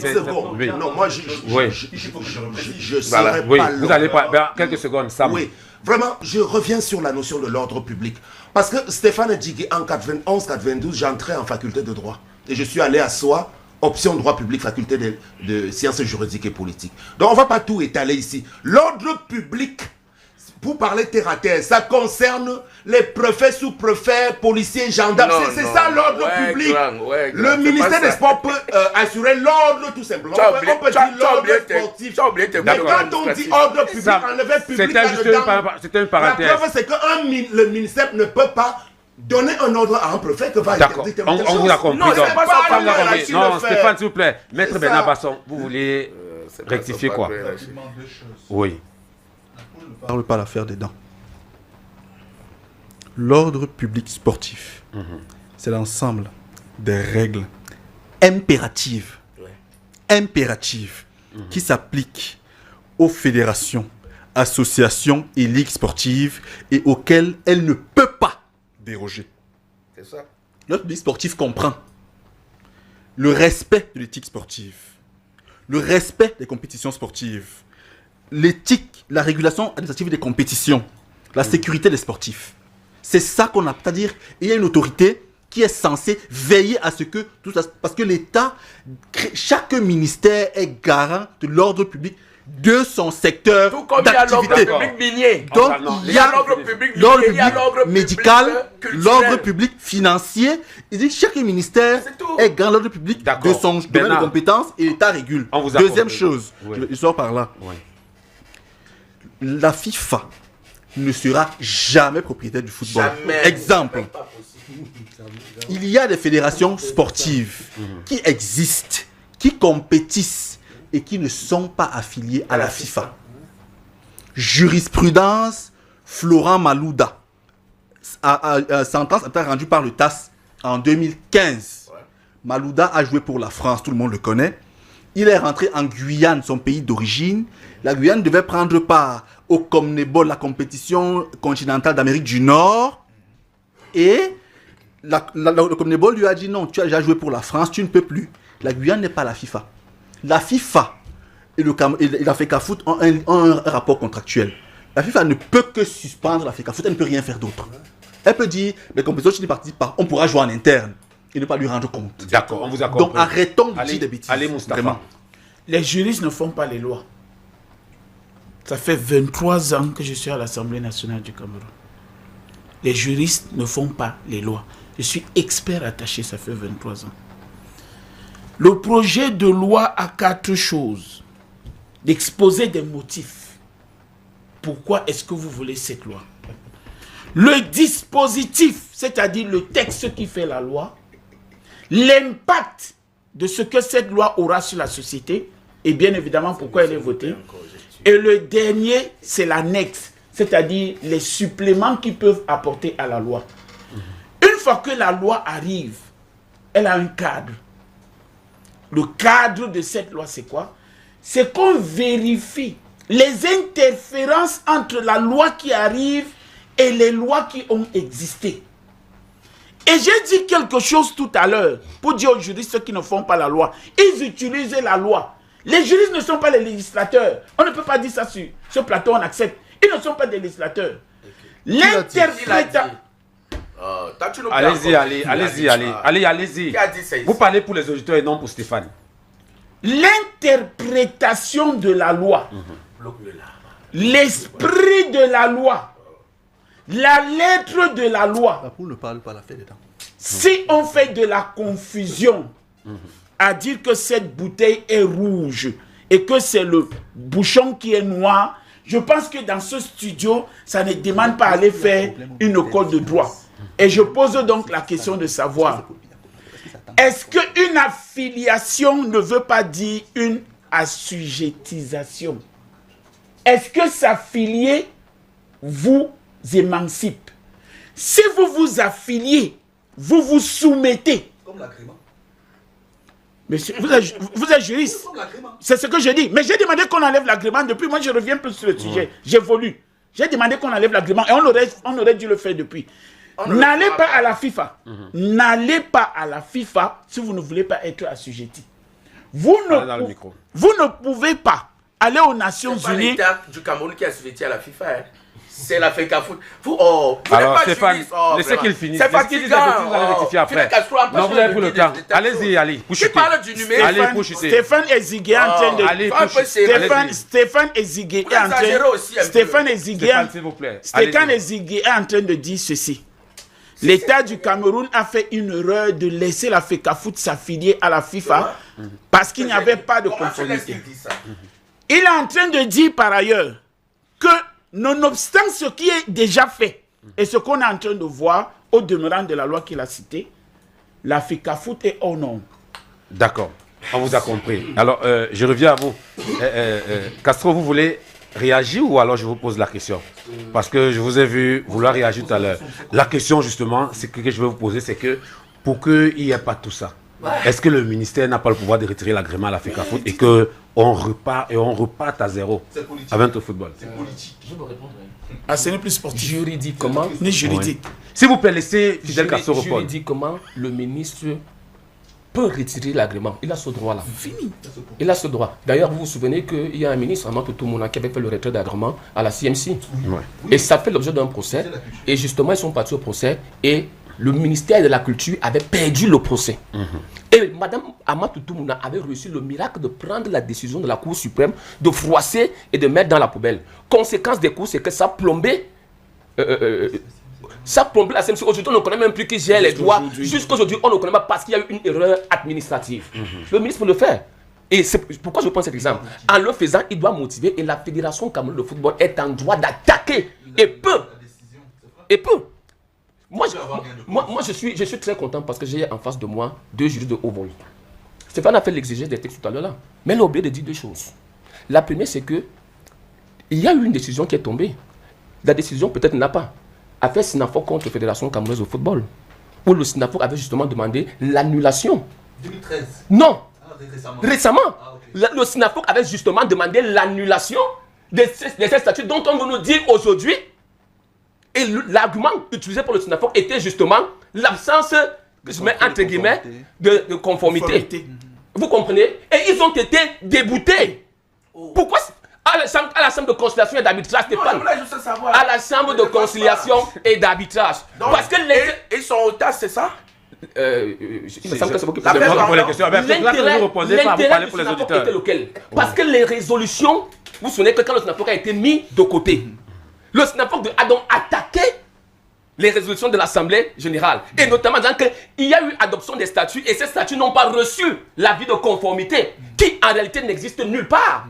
Oui. Non, moi je voilà. serai Oui, pas vous allez pas... Ben, quelques secondes, Sam. Oui, vraiment, je reviens sur la notion de l'ordre public. Parce que Stéphane Djigui, en 91-92, j'entrais en faculté de droit. Et je suis allé à SOA, option droit public, faculté de sciences juridiques et politiques. Donc on ne va pas tout étaler ici. L'ordre public, pour parler terre à terre, ça concerne les préfets, sous-préfets, policiers, gendarmes. C'est ça l'ordre public. Le ministère des Sports peut assurer l'ordre tout simplement. On peut dire l'ordre sportif. Mais quand on dit ordre public, enlever public c'était une parenthèse. La preuve, c'est que le ministère ne peut pas donner un ordre à un préfet que va interdire telle chose. On vous a compris. Non, c'est pas ça. Non, Stéphane, s'il vous plaît. Maître Bernard Basson, vous voulez rectifier quoi? Oui. On ne parle pas l'affaire des dents. L'ordre public sportif, c'est l'ensemble des règles impératives, qui s'appliquent aux fédérations, associations et ligues sportives et auxquelles elle ne peut pas déroger. C'est ça. L'ordre public sportif comprend le respect de l'éthique sportive, le respect des compétitions sportives, l'éthique, la régulation administrative des compétitions, la sécurité des sportifs. C'est ça qu'on a, c'est-à-dire il y a une autorité qui est censée veiller à ce que tout ça, parce que l'État, chaque ministère est garant de l'ordre public de son secteur tout comme d'activité. Il y a l'ordre public minier. Donc il y a l'ordre public l'ordre minier, il y a public l'ordre public médical, culturel. l'ordre public financier. Il dit que chaque ministère C'est tout. est garant de l'ordre public de son domaine de Bernard, compétence et l'État régule. on vous a Deuxième compris. chose, Oui. je sors par là. Oui. La FIFA ne sera jamais propriétaire du football. Jamais. Exemple, il y a des fédérations sportives qui existent, qui compétissent et qui ne sont pas affiliées à la FIFA. Jurisprudence Florent Malouda. Sentence a été rendue par le TAS en 2015. Malouda a joué pour la France, tout le monde le connaît. Il est rentré en Guyane, son pays d'origine. La Guyane devait prendre part au CONMEBOL, la compétition continentale d'Amérique du Nord. Et le CONMEBOL lui a dit non, tu as déjà joué pour la France, tu ne peux plus. La Guyane n'est pas la FIFA. La FIFA et la FECAFOOT ont un rapport contractuel. La FIFA ne peut que suspendre la FECAFOOT, elle ne peut rien faire d'autre. Elle peut dire, les compétitions, tu n'y participes pas, on pourra jouer en interne et ne pas lui rendre compte. D'accord, on vous a compris. Donc arrêtons de Allez, dire des bêtises. allez, Moustapha. Vraiment. Les juristes ne font pas les lois. Ça fait 23 ans que je suis à l'Assemblée nationale du Cameroun. Les juristes ne font pas les lois. Je suis expert attaché, ça fait 23 ans. Le projet de loi a 4 choses. D'exposer des motifs. Pourquoi est-ce que vous voulez cette loi? Le dispositif, c'est-à-dire le texte qui fait la loi. L'impact de ce que cette loi aura sur la société. Et bien évidemment, pourquoi elle est votée. Et le dernier, c'est l'annexe. C'est-à-dire les suppléments qui peuvent apporter à la loi. Une fois que la loi arrive, elle a un cadre. Le cadre de cette loi, c'est quoi? C'est qu'on vérifie les interférences entre la loi qui arrive et les lois qui ont existé. Et j'ai dit quelque chose tout à l'heure pour dire aux juristes qui ne font pas la loi. Ils utilisent la loi. Les juristes ne sont pas les législateurs. On ne peut pas dire ça sur ce plateau, on accepte. Ils ne sont pas des législateurs. L'interprétation... Allez-y, allez-y. Qui a dit ça ici? Vous parlez pour les auditeurs et non pour Stéphane. L'interprétation de la loi, l'esprit de la loi, la lettre de la loi. La poule ne parle pas, la fait dedans. Si on fait de la confusion à dire que cette bouteille est rouge et que c'est le bouchon qui est noir, je pense que dans ce studio, ça ne demande pas à aller faire une école de droit. Et je pose donc la question de savoir, est-ce qu'une affiliation ne veut pas dire une assujettisation? Est-ce que s'affilier vous émancipe? Si vous vous affiliez, vous vous soumettez. Comme l'agrément. Monsieur, vous êtes juriste. C'est ce que je dis. Mais j'ai demandé qu'on enlève l'agrément. Depuis, moi, je reviens plus sur le sujet. J'évolue. J'ai demandé qu'on enlève l'agrément. Et on aurait dû le faire depuis. N'allez pas à la FIFA. N'allez pas à la FIFA si vous ne voulez pas être assujetti. Vous ne pouvez pas aller aux Nations C'est pas Unies. l'État du Cameroun qui est assujetti à la FIFA. Hein. C'est la FECAFOOT. Vous Alors, n'êtes pas Stéphane, juriste, laissez qu'il finisse. C'est Laissez qu'il dise des fatigant. bêtises, vous allez rectifier après. Fidel Castro a pas Non, vous avez changé pris le de temps. dictature. Allez-y, allez. Vous Qui chutez. parle du numérique? Allez, vous chutez. Stéphane Ezigué est en train de... Allez, un peu sérieux. Stéphane Ezigué est en exagérez train... aussi un peu. Stéphane Ezigué Stéphane, s'il vous plaît. Stéphane Allez-y. Ezigué est en train de dire ceci. L'État du Cameroun a fait une erreur de laisser la FECAFOOT s'affilier à la FIFA parce qu'il n'y avait pas de Comment est-ce conformité. qu'il dit ça? Il est en train de dire par ailleurs que nonobstant ce qui est déjà fait et ce qu'on est en train de voir au demeurant de la loi qu'il a citée, la FECAFOOT est hors norme. D'accord, on vous a compris. Alors, je reviens à vous. Castro, vous voulez réagir ou alors je vous pose la question? Parce que je vous ai vu vouloir réagir tout à l'heure. La question justement, c'est que je vais vous poser, c'est que pour qu'il n'y ait pas tout ça, est-ce que le ministère n'a pas le pouvoir de retirer l'agrément à la FECAFOOT et qu'on reparte à zéro avec le football? C'est politique. Je veux répondre. Ah, ce n'est plus sportif. Juridiquement. Ni juridique. S'il vous plaît, laissez Fidel Castro répondre. Juridiquement, le ministre peut retirer l'agrément. Il a ce droit-là. Fini. Il a ce droit. D'ailleurs, vous vous souvenez qu'il y a un ministre, Amatou Toumouna, qui avait fait le retrait d'agrément à la CMC. Ouais. Et ça fait l'objet d'un procès. Et justement, ils sont partis au procès. Et le ministère de la Culture avait perdu le procès. Et Mme Amatou Toumouna avait reçu le miracle de prendre la décision de la Cour suprême de froisser et de mettre dans la poubelle. Conséquence des coups, c'est que ça plombait. Ça plombe la CMC. Aujourd'hui, on ne connaît même plus qui gère les droits. Jusqu'aujourd'hui, on ne connaît pas parce qu'il y a eu une erreur administrative. Le ministre peut le faire. Et c'est pourquoi je prends cet exemple. En le faisant, il doit motiver. Et la Fédération camerounaise de football est en droit d'attaquer. Et peut. Moi, je suis très content parce que j'ai en face de moi 2 juristes de haut vol. Stéphane a fait l'exégèse des textes tout à l'heure là. Mais il a oublié de dire 2 choses. La première, c'est que il y a eu une décision qui est tombée. La décision peut-être n'a pas. Affaire Sinafoc contre la Fédération camerounaise de football. Où le Sinafoc avait justement demandé l'annulation. 2013. Non. Récemment. Ah, okay. Le Sinafoc avait justement demandé l'annulation de ces statuts dont on veut nous dire aujourd'hui. Et l'argument utilisé pour le Sinafoc était justement l'absence, je mets entre guillemets, de conformité. Vous comprenez? Et ils ont été déboutés. Pourquoi? À la chambre de conciliation et d'arbitrage, Stéphane. À la chambre de conciliation et d'arbitrage. Parce que ils sont au TAS, c'est ça? Il me semble que c'est beaucoup plus l'intérêt pour les auditeurs était lequel? Parce que les résolutions, vous vous souvenez que quand le Sinafoc a été mis de côté, le Sinafoc a donc attaqué les résolutions de l'Assemblée générale. Et notamment dans qu'il y a eu adoption des statuts et ces statuts n'ont pas reçu l'avis de conformité qui en réalité n'existe nulle part.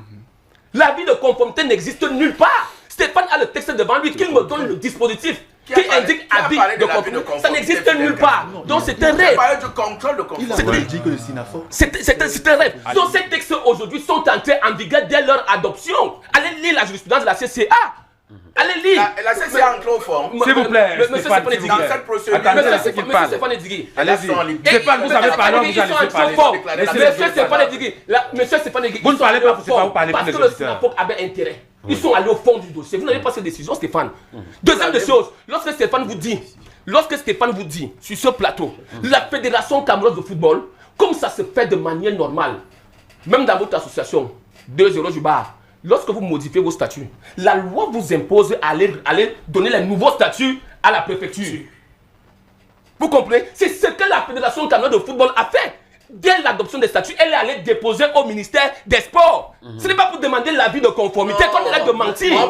L'avis de conformité n'existe nulle part. Stéphane a le texte devant lui, qu'il me donne le dispositif qui indique avis de conformité. Ça n'existe nulle part. Donc c'est un rêve. Il a dit que le Sinafoc. C'est un rêve. Donc ces textes aujourd'hui sont entrés en vigueur dès leur adoption. Allez lire la jurisprudence de la CCA. Allez lire. La CCA en clos forme. S'il vous plaît, monsieur Stéphane Digui. Dans cette procédure, Monsieur Stéphane Digui. Allez-y. Stéphane, vous avez parlé, vous allez parler. Monsieur Stéphane Digui. Monsieur Stéphane Digui. Vous ne parlez pas, vous parlez parce que le Sinafoc avait intérêt. Ils sont allés au fond du dossier. Vous n'avez pas cette décision, Stéphane. Deuxième des choses, lorsque Stéphane vous dit sur ce plateau, la Fédération camerounaise de football, comme ça se fait de manière normale, même dans votre association, 2-0 du bar, lorsque vous modifiez vos statuts, la loi vous impose à aller donner les nouveaux statuts à la préfecture. Vous comprenez? C'est ce que la Fédération camerounaise de football a fait. Dès l'adoption des statuts, elle est allée déposer au ministère des Sports. Ce n'est pas pour demander l'avis de conformité qu'on est là de mentir.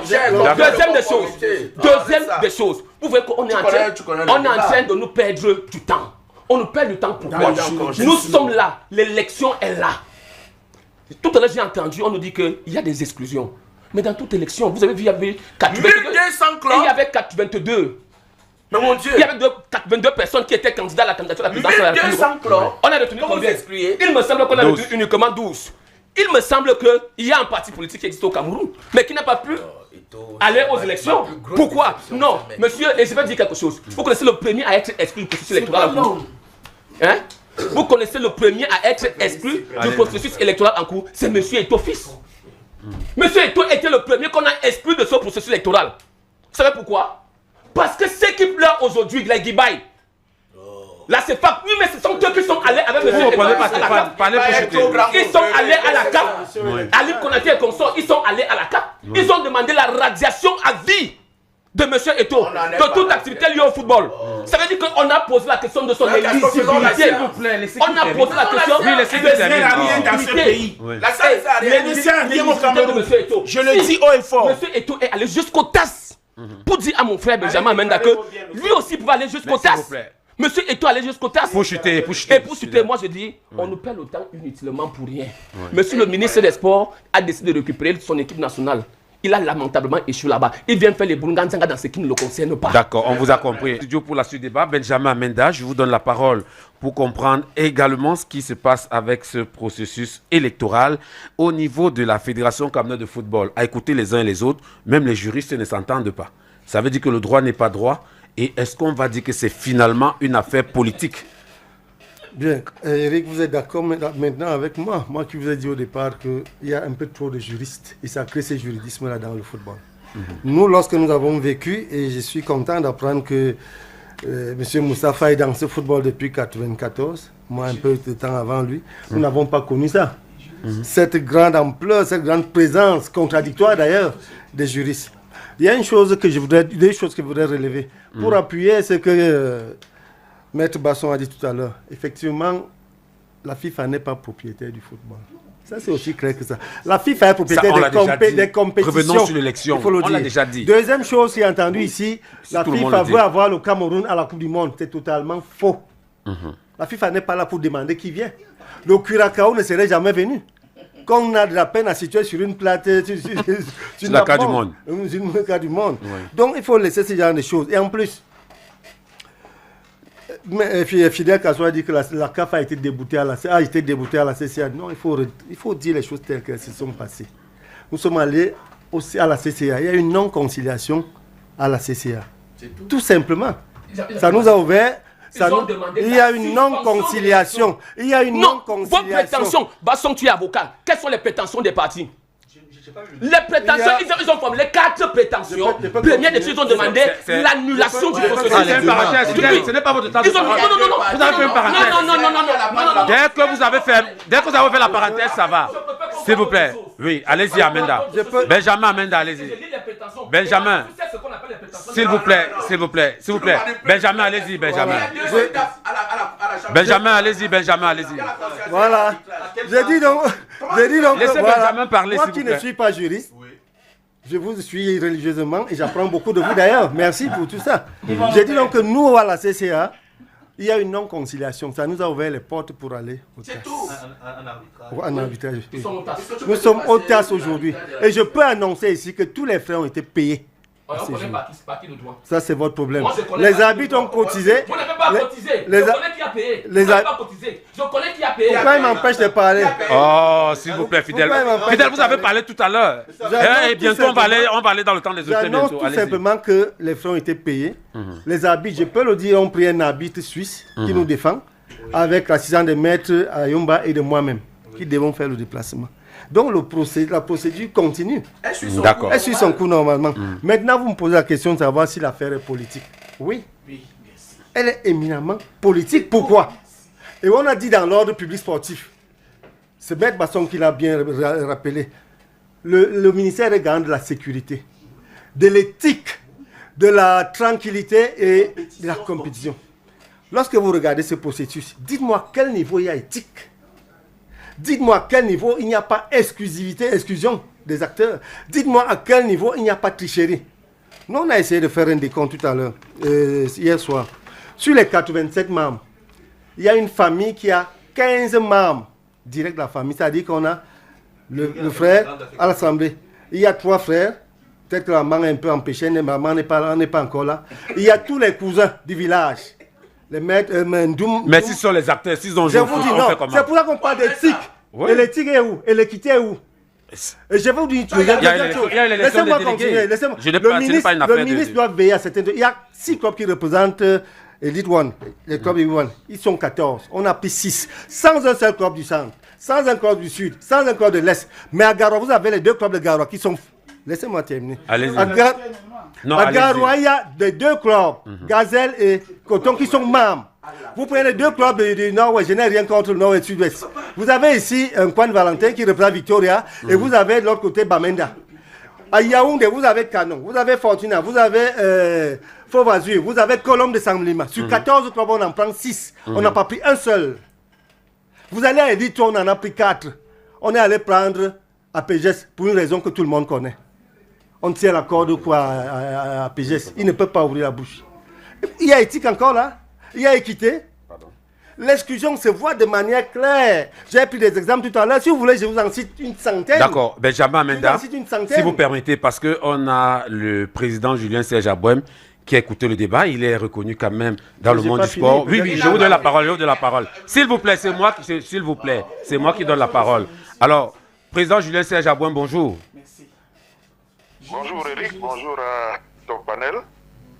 Deuxième des choses. Vous voyez qu'on est en train de nous perdre du temps. On nous perd du temps pourquoi? Nous sommes là. L'élection est là. Tout à l'heure, j'ai entendu, on nous dit qu'il y a des exclusions. Mais dans toute élection, vous avez vu, il y avait 422. Il y avait 422. Mais mon Dieu. Il y avait 422 personnes qui étaient candidats à la candidature à la présidence de la République. On a retenu combien? Il me semble qu'on a retenu uniquement 12. Il me semble qu'il y a un parti politique qui existe au Cameroun, mais qui n'a pas pu aller aux élections. Pourquoi? Non, monsieur, et je vais dire quelque chose. Vous connaissez le premier à être exclu du processus électoral en cours? Hein? Vous connaissez le premier à être exclu du processus électoral en cours? C'est monsieur Eto'o fils. Monsieur Eto'o était le premier qu'on a exclu de ce processus électoral. Vous savez pourquoi? Parce que ceux qui pleurent aujourd'hui, les Guibaï, la CEFAC, oui, mais ce sont eux qui sont allés avec monsieur Eto'o à la CAP. Ils sont allés à la CAP. Ali Konaté et consorts, ils sont allés à la CAP. Ils ont demandé la radiation à vie de monsieur Eto'o, de toute activité liée au football. Ça veut dire qu'on a posé la question de son éligibilité. On a posé la question de l'éligibilité. De monsieur Eto'o. Je le dis haut et fort. Monsieur Eto'o est allé jusqu'au TAS pour dire à mon frère Benjamin Amenda que lui aussi pouvait aller jusqu'au TAS. Monsieur Eto'o allait jusqu'au TAS. Pour chuter. Et pour chuter, moi je dis, on nous perd le temps inutilement pour rien. Monsieur le ministre des Sports a décidé de récupérer son équipe nationale. il a lamentablement échoué là-bas. Il vient faire les Bunganzanga dans ce qui ne le concerne pas. D'accord, on vous a compris. Studio pour la suite du débat, Benjamin Amenda, je vous donne la parole pour comprendre également ce qui se passe avec ce processus électoral au niveau de la Fédération camerounaise de football. À écouter les uns et les autres, même les juristes ne s'entendent pas. Ça veut dire que le droit n'est pas droit. Et est-ce qu'on va dire que c'est finalement une affaire politique? Bien, Eric, vous êtes d'accord maintenant avec moi? Moi qui vous ai dit au départ qu'il y a un peu trop de juristes et ça crée ces juridismes-là dans le football. Nous, lorsque nous avons vécu, et je suis content d'apprendre que M. Moustapha est dans ce football depuis 1994, moi un peu de temps avant lui, nous n'avons pas connu ça. Cette grande ampleur, cette grande présence, contradictoire d'ailleurs, des juristes. Il y a une chose que je voudrais relever pour appuyer ce que Maître Basson a dit tout à l'heure. Effectivement, la FIFA n'est pas propriétaire du football. Ça, c'est aussi clair que ça. La FIFA est propriétaire des compétitions. Revenons sur l'élection. On l'a déjà dit. Deuxième chose qui est entendue ici, la FIFA veut avoir le Cameroun à la Coupe du Monde. C'est totalement faux. La FIFA n'est pas là pour demander qui vient. Le Curacao ne serait jamais venu. Quand on a de la peine à situer sur une plate, sur la carte du monde. Sur la carte du monde. Oui. Donc, il faut laisser ce genre de choses. Et en plus, Fidel Castro a dit que la CAF a été déboutée à la CCA. Non, il faut dire les choses telles qu'elles se sont passées. Nous sommes allés aussi à la CCA. Il y a une non-conciliation à la CCA. Tout simplement. Ça nous a ouvert. Il y a une non-conciliation. Il y a une non-conciliation. Vos prétentions, Basson, tu es avocat. Quelles sont les prétentions des partis? Les prétentions, ils ont formulé 4 prétentions. Première des choses, ils ont demandé l'annulation du processus. Ce n'est pas votre temps de parole. Vous avez fait une parenthèse. Non. Dès que vous avez fait la parenthèse, ça va. S'il vous plaît. Oui, allez-y, Amenda. Benjamin Amenda, allez-y. Benjamin. S'il vous plaît. Benjamin, allez-y, Benjamin. Benjamin, allez-y. Voilà. J'ai dit donc. Laissez Benjamin parler, moi s'il qui vous plaît. ne suis pas juriste, je vous suis religieusement et j'apprends beaucoup de vous d'ailleurs. Merci pour tout ça. J'ai dit donc que nous, à la CCA, il y a une non-conciliation. Ça nous a ouvert les portes pour aller au TAS. C'est tout. En arbitrage. Nous sommes au TAS aujourd'hui. Et je peux annoncer ici que tous les frais ont été payés. Ça, c'est votre problème. Les arbitres ont cotisé. Vous n'avez pas cotisé. Je connais qui a payé. Vous n'avez pas cotisé. Je connais qui a payé. Pourquoi il m'empêche de parler? Oh, s'il vous plaît, Fidèle. Fidèle, vous avez parlé tout à l'heure. Et bientôt, on va aller dans le temps des autres. J'annonce tout simplement que les frais ont été payés. Les arbitres, je peux le dire, ont pris un arbitre suisse qui nous défend, avec l'assistant de maître Ayumba et de moi-même, qui devons faire le déplacement. Donc la procédure continue. D'accord. Elle suit son cours normalement. Maintenant, vous me posez la question de savoir si l'affaire est politique. Oui. Elle est éminemment politique. Pourquoi? Et on a dit dans l'ordre public sportif, c'est Maître Basson qui l'a bien rappelé, le ministère est garant de la sécurité, de l'éthique, de la tranquillité et de la compétition. Lorsque vous regardez ce processus, dites-moi quel niveau il y a éthique. Dites-moi à quel niveau il n'y a pas exclusion des acteurs. Dites-moi à quel niveau il n'y a pas tricherie. Nous, on a essayé de faire un décompte tout à l'heure, hier soir. Sur les 87 membres, il y a une famille qui a 15 membres directs de la famille. C'est-à-dire qu'on a le frère à l'Assemblée. Il y a 3 frères. Peut-être que la maman est un peu empêchée, mais maman n'est pas encore là. Il y a tous les cousins du village. Les maîtres, mais s'ils sont les acteurs, s'ils ont joué au foot, on fait comment? C'est pour ça qu'on parle d'éthique. Oui. Et l'éthique est où? Et l'équité est où? Et je vous dis, laissez-moi continuer. Le ministre doit veiller à certaines choses. Il y a 6 clubs qui représentent Elite One, les clubs Elite One. Ils sont 14. On a pris 6. Sans un seul club du centre, sans un club du sud, sans un club de l'est. Mais à Garoua, vous avez les 2 clubs de Garoua qui sont... Laissez-moi terminer. Allez-y. À Garoua, il y a des 2 clubs, Gazelle et Coton, qui sont membres. Vous prenez les 2 clubs du Nord-Ouest, je n'ai rien contre le Nord et le Sud-Ouest. Vous avez ici un Kwan Valentin qui représente Victoria, et vous avez de l'autre côté Bamenda. À Yaoundé, vous avez Canon, vous avez Fortuna, vous avez Fauve-Azur, vous avez Colombe de Sanglima. Sur 14 clubs, on en prend 6. On n'a pas pris un seul. Vous allez à Elite, on en a pris 4. On est allé prendre à PGS pour une raison que tout le monde connaît. On tient la corde à PGS. Il ne peut pas ouvrir la bouche. Il y a éthique encore là. Il y a équité. l'exclusion se voit de manière claire. J'ai pris des exemples tout à l'heure. Si vous voulez, je vous en cite une centaine. D'accord. Benjamin Amenda, une centaine. si vous permettez, parce qu'on a le président Julien Serge Abouem qui a écouté le débat, il est reconnu quand même dans le monde du sport. Oui, je vous donne la parole, S'il vous plaît, c'est moi qui donne la parole. Alors, président Julien Serge Abouem, bonjour. Merci. Bonjour Eric, bonjour à ton panel.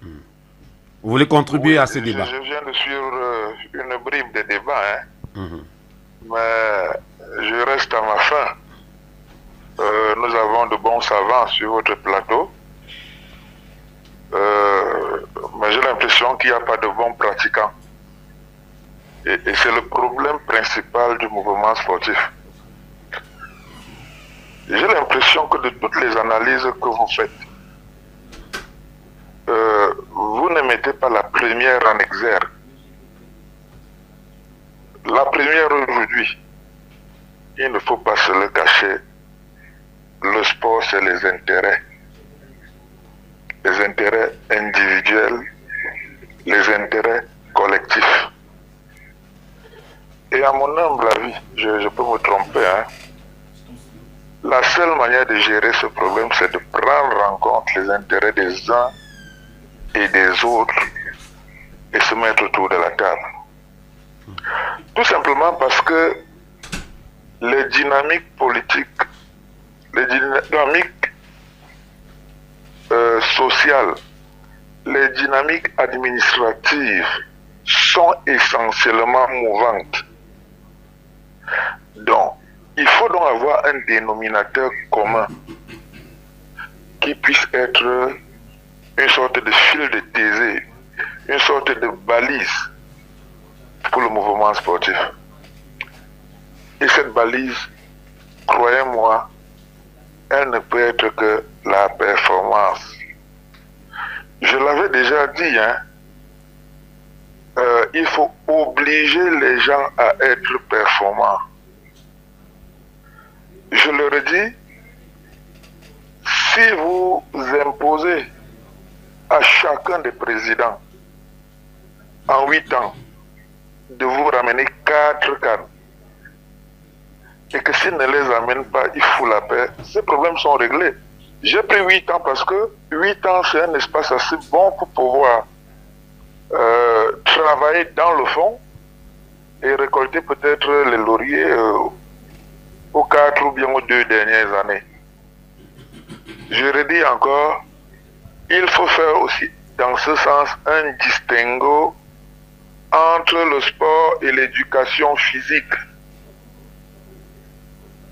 Vous voulez contribuer à ce débat? Je viens de suivre une bribe de débat, mais je reste à ma fin. Nous avons de bons savants sur votre plateau. Mais j'ai l'impression qu'il n'y a pas de bons pratiquants. Et c'est le problème principal du mouvement sportif. J'ai l'impression que de toutes les analyses que vous faites, vous ne mettez pas la première en exergue. La première aujourd'hui, il ne faut pas se le cacher, le sport c'est les intérêts individuels, les intérêts collectifs. Et à mon humble avis, je peux me tromper, la seule manière de gérer ce problème, c'est de prendre en compte les intérêts des uns et des autres et se mettre autour de la table. Tout simplement parce que les dynamiques politiques, les dynamiques sociales, les dynamiques administratives sont essentiellement mouvantes. Donc, il faut donc avoir un dénominateur commun qui puisse être une sorte de fil de Thésée, une sorte de balise pour le mouvement sportif. Et cette balise, croyez-moi, elle ne peut être que la performance. Je l'avais déjà dit, il faut obliger les gens à être performants. Je leur ai dit, si vous imposez à chacun des présidents, en 8 ans, de vous ramener 4 cannes, et que s'ils ne les amènent pas, il fout la paix, ces problèmes sont réglés. J'ai pris 8 ans parce que 8 ans, c'est un espace assez bon pour pouvoir travailler dans le fond et récolter peut-être les lauriers aux 4 ou bien aux 2 dernières années. Je redis encore, il faut faire aussi dans ce sens un distinguo entre le sport et l'éducation physique.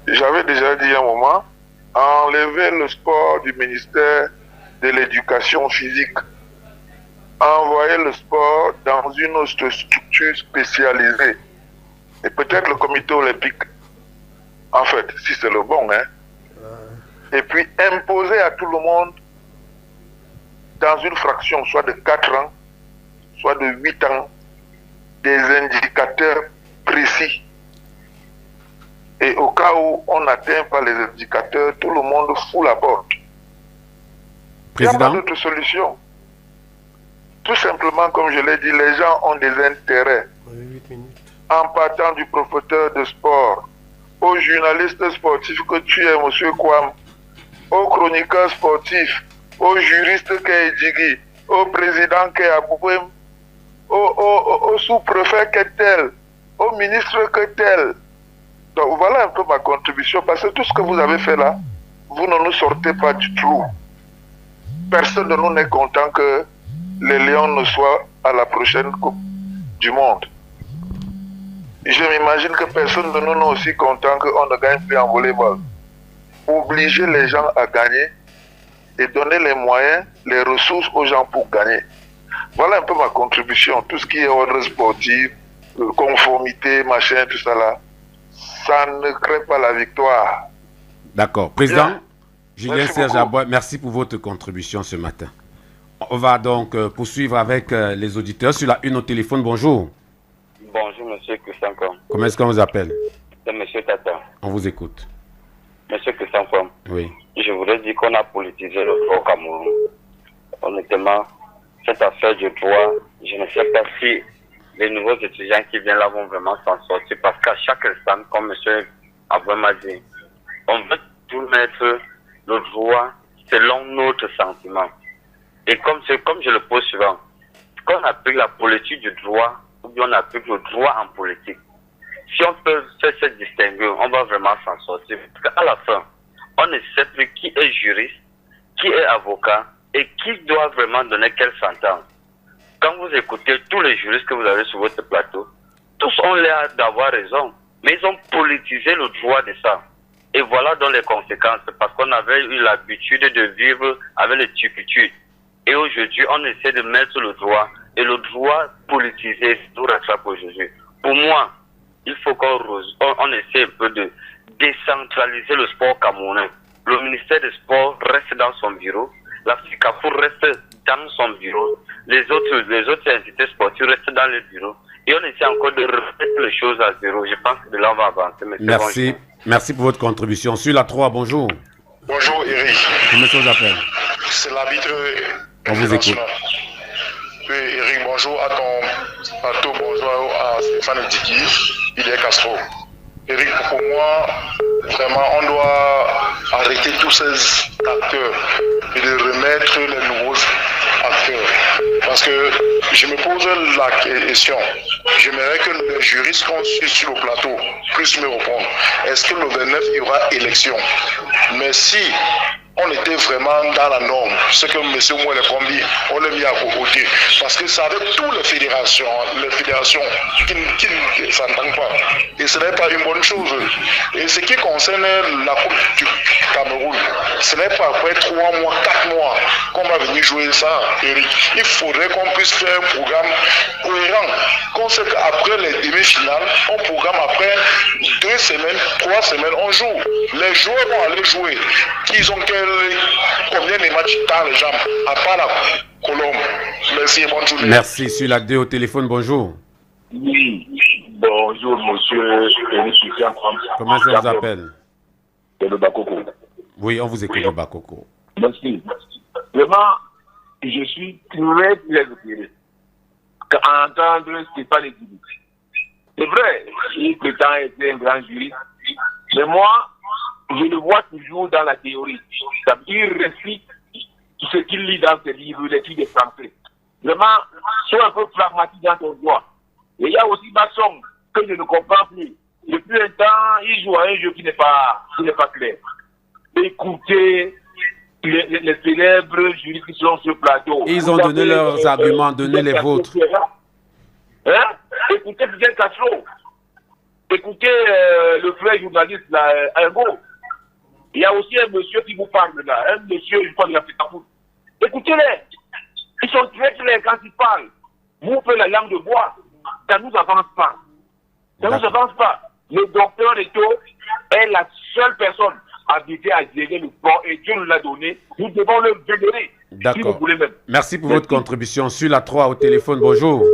J'avais déjà dit à un moment, enlever le sport du ministère de l'éducation physique, envoyer le sport dans une autre structure spécialisée, et peut-être le comité olympique, en fait, si c'est le bon, et puis imposer à tout le monde, dans une fraction, soit de 4 ans, soit de 8 ans, des indicateurs précis. Et au cas où on n'atteint pas les indicateurs, tout le monde fout la porte. Président. Il n'y a pas d'autre solution. Tout simplement, comme je l'ai dit, les gens ont des intérêts. En partant du professeur de sport, aux journalistes sportifs que tu es, M. Kwam, aux chroniqueurs sportifs, aux juristes qu'est Djigui, au président qu'est Abouem, au sous-préfet qu'est tel, au ministre qu'est tel. Donc voilà un peu ma contribution, parce que tout ce que vous avez fait là, vous ne nous sortez pas du trou. Personne de nous n'est content que les Lions ne soient à la prochaine Coupe du Monde. Je m'imagine que personne de nous n'est aussi content qu'on ne gagne plus en volleyball. Obliger les gens à gagner et donner les moyens, les ressources aux gens pour gagner. Voilà un peu ma contribution. Tout ce qui est ordre sportif, conformité, machin, tout ça là, ça ne crée pas la victoire. D'accord. Président Julien Serge Abouem, merci pour votre contribution ce matin. On va donc poursuivre avec les auditeurs sur la une au téléphone. Bonjour. Bonjour, monsieur Christian-Com. Comment est-ce qu'on vous appelle? C'est monsieur Tata. On vous écoute. Monsieur Christian-Com. Oui. Je voudrais dire qu'on a politisé le sport au Cameroun. Honnêtement, cette affaire du droit, je ne sais pas si les nouveaux étudiants qui viennent là vont vraiment s'en sortir parce qu'à chaque instant, comme M. Abraham a dit, on veut tout mettre le droit selon notre sentiment. Et comme je le pose souvent, quand on applique la politique du droit, ou bien on applique le droit en politique, si on peut faire cette distinguo, on va vraiment s'en sortir. Parce qu'à la fin, on ne sait plus qui est juriste, qui est avocat et qui doit vraiment donner quelle sentence. Quand vous écoutez tous les juristes que vous avez sur votre plateau, tous ont l'air d'avoir raison, mais ils ont politisé le droit de ça. Et voilà donc les conséquences, parce qu'on avait eu l'habitude de vivre avec les turpitudes. Et aujourd'hui, on essaie de mettre le droit, et le droit politisé nous rattrape aujourd'hui. Pour moi, il faut qu'on essaie un peu de décentraliser le sport camerounais. Le ministère des Sports reste dans son bureau, la FICAFO reste dans son bureau, les autres entités sportives restent dans le bureau. Et on essaie encore de remettre les choses à zéro. Je pense que de là, on va avancer. Merci. Merci pour votre contribution. Sur la 3, bonjour. Bonjour Eric. Comment ça vous appelle? C'est l'arbitre. On vous écoute. Oui, Eric, bonjour à ton plateau, bonjour à Stéphane Diki, Fidel Castro. Eric, pour moi, vraiment, on doit arrêter tous ces acteurs et de remettre les nouveaux acteurs. Parce que je me pose la question, j'aimerais que les juristes qu'on suit sur le plateau puissent me répondre. Est-ce que le 29, il y aura élection? Mais si on était vraiment dans la norme, ce que M. Mouel dit, on l'a mis à côté. Parce que c'est avec toutes les fédérations qui ne s'entendent pas. Et ce n'est pas une bonne chose. Et ce qui concerne la Coupe du Cameroun, ce n'est pas après 3 mois, 4 mois qu'on va venir jouer ça, Eric. Il faudrait qu'on puisse faire un programme cohérent. Qu'on sait qu'après les demi-finales, on programme après 2 semaines, 3 semaines, on joue. Les joueurs vont aller jouer. Ils ont combien de matchs dans les jambes, à part la Colombe. Merci et bonne journée. Merci. Sur la 2 au téléphone, bonjour. Oui, bonjour monsieur Eric. Comment ça vous appelle? C'est le Bakoko. Oui, on vous écoute le Bakoko. Merci. Vraiment, je suis très étonné qu'à entendre Stéphane Diki. C'est vrai, il prétend être un grand juriste, mais moi, je le vois toujours dans la théorie. Il récite ce qu'il lit dans ses livres, l'étude des Français. Vraiment, sois un peu pragmatique dans ton droit. Et il y a aussi Basson, que je ne comprends plus. Depuis un temps, il joue à un jeu qui n'est pas clair. Écoutez les célèbres juristes qui sont sur le plateau. Ils ont donné leurs arguments, donné les vôtres. Hein? Écoutez Fidel Castro. Écoutez le frère journaliste, là, Ingo. Il y a aussi un monsieur qui vous parle là, un monsieur, je crois qu'il a fait tapout. Écoutez-les, ils sont très clairs quand ils parlent. Vous faites la langue de bois, ça ne nous avance pas. Ça ne nous avance pas. Le docteur Leto est la seule personne habilitée à gérer le sport et Dieu nous l'a donné. Nous devons le vénérer. D'accord. Si vous voulez même. Merci pour votre contribution. Sur la 3 au téléphone, bonjour.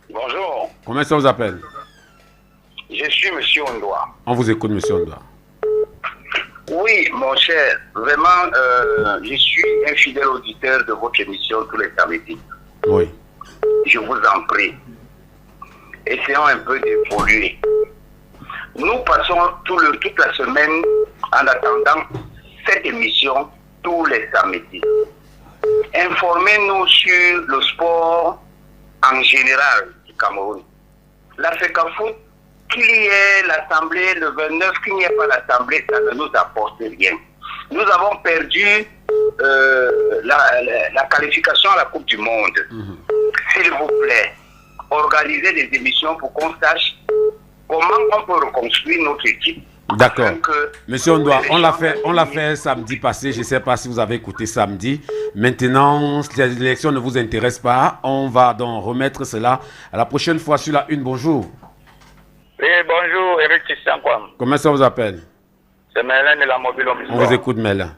Bonjour. Comment ça vous appelle? Je suis M. Ondoa. On vous écoute, M. Ondoa. Oui, mon cher, vraiment, je suis un fidèle auditeur de votre émission tous les samedis. Oui. Je vous en prie. Essayons un peu d'évoluer. Nous passons toute la semaine en attendant cette émission tous les samedis. Informez-nous sur le sport en général du Cameroun. La FECAFOOT, qu'il y ait l'Assemblée le 29, qu'il n'y ait pas l'Assemblée, ça ne nous apporte rien. Nous avons perdu la qualification à la Coupe du Monde. S'il vous plaît, organisez des émissions pour qu'on sache comment on peut reconstruire notre équipe. D'accord. Monsieur Ondoa, on l'a fait samedi passé. Je ne sais pas si vous avez écouté samedi. Maintenant, si l'élection ne vous intéresse pas, on va donc remettre cela à la prochaine fois sur la 1. Bonjour. Oui, bonjour, Eric Tissankwam. Comment ça vous appelle? C'est Mélène de la Mobile. On vous écoute, Mélène.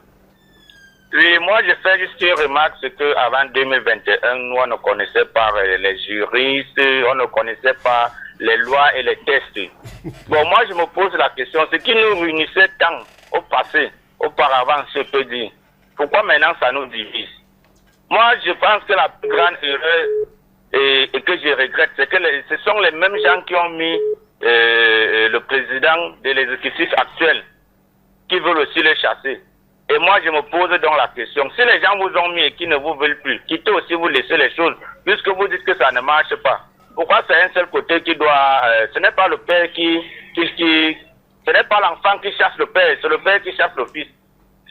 Oui, moi, je fais juste une remarque, c'est qu'avant 2021, nous, on ne connaissait pas les juristes, on ne connaissait pas les lois et les tests. Bon, moi, je me pose la question, ce qui nous réunissait tant au passé, auparavant, je peux dire, pourquoi maintenant ça nous divise? Moi, je pense que la plus grande erreur et que je regrette, c'est que ce sont les mêmes gens qui ont mis le président de l'exécutif actuel, qui veulent aussi le chasser. Et moi, je me pose donc la question, si les gens vous ont mis et qui ne vous veulent plus, quittez aussi vous laisser les choses, puisque vous dites que ça ne marche pas. Pourquoi c'est un seul côté qui doit... ce n'est pas le père ce n'est pas l'enfant qui chasse le père, c'est le père qui chasse le fils.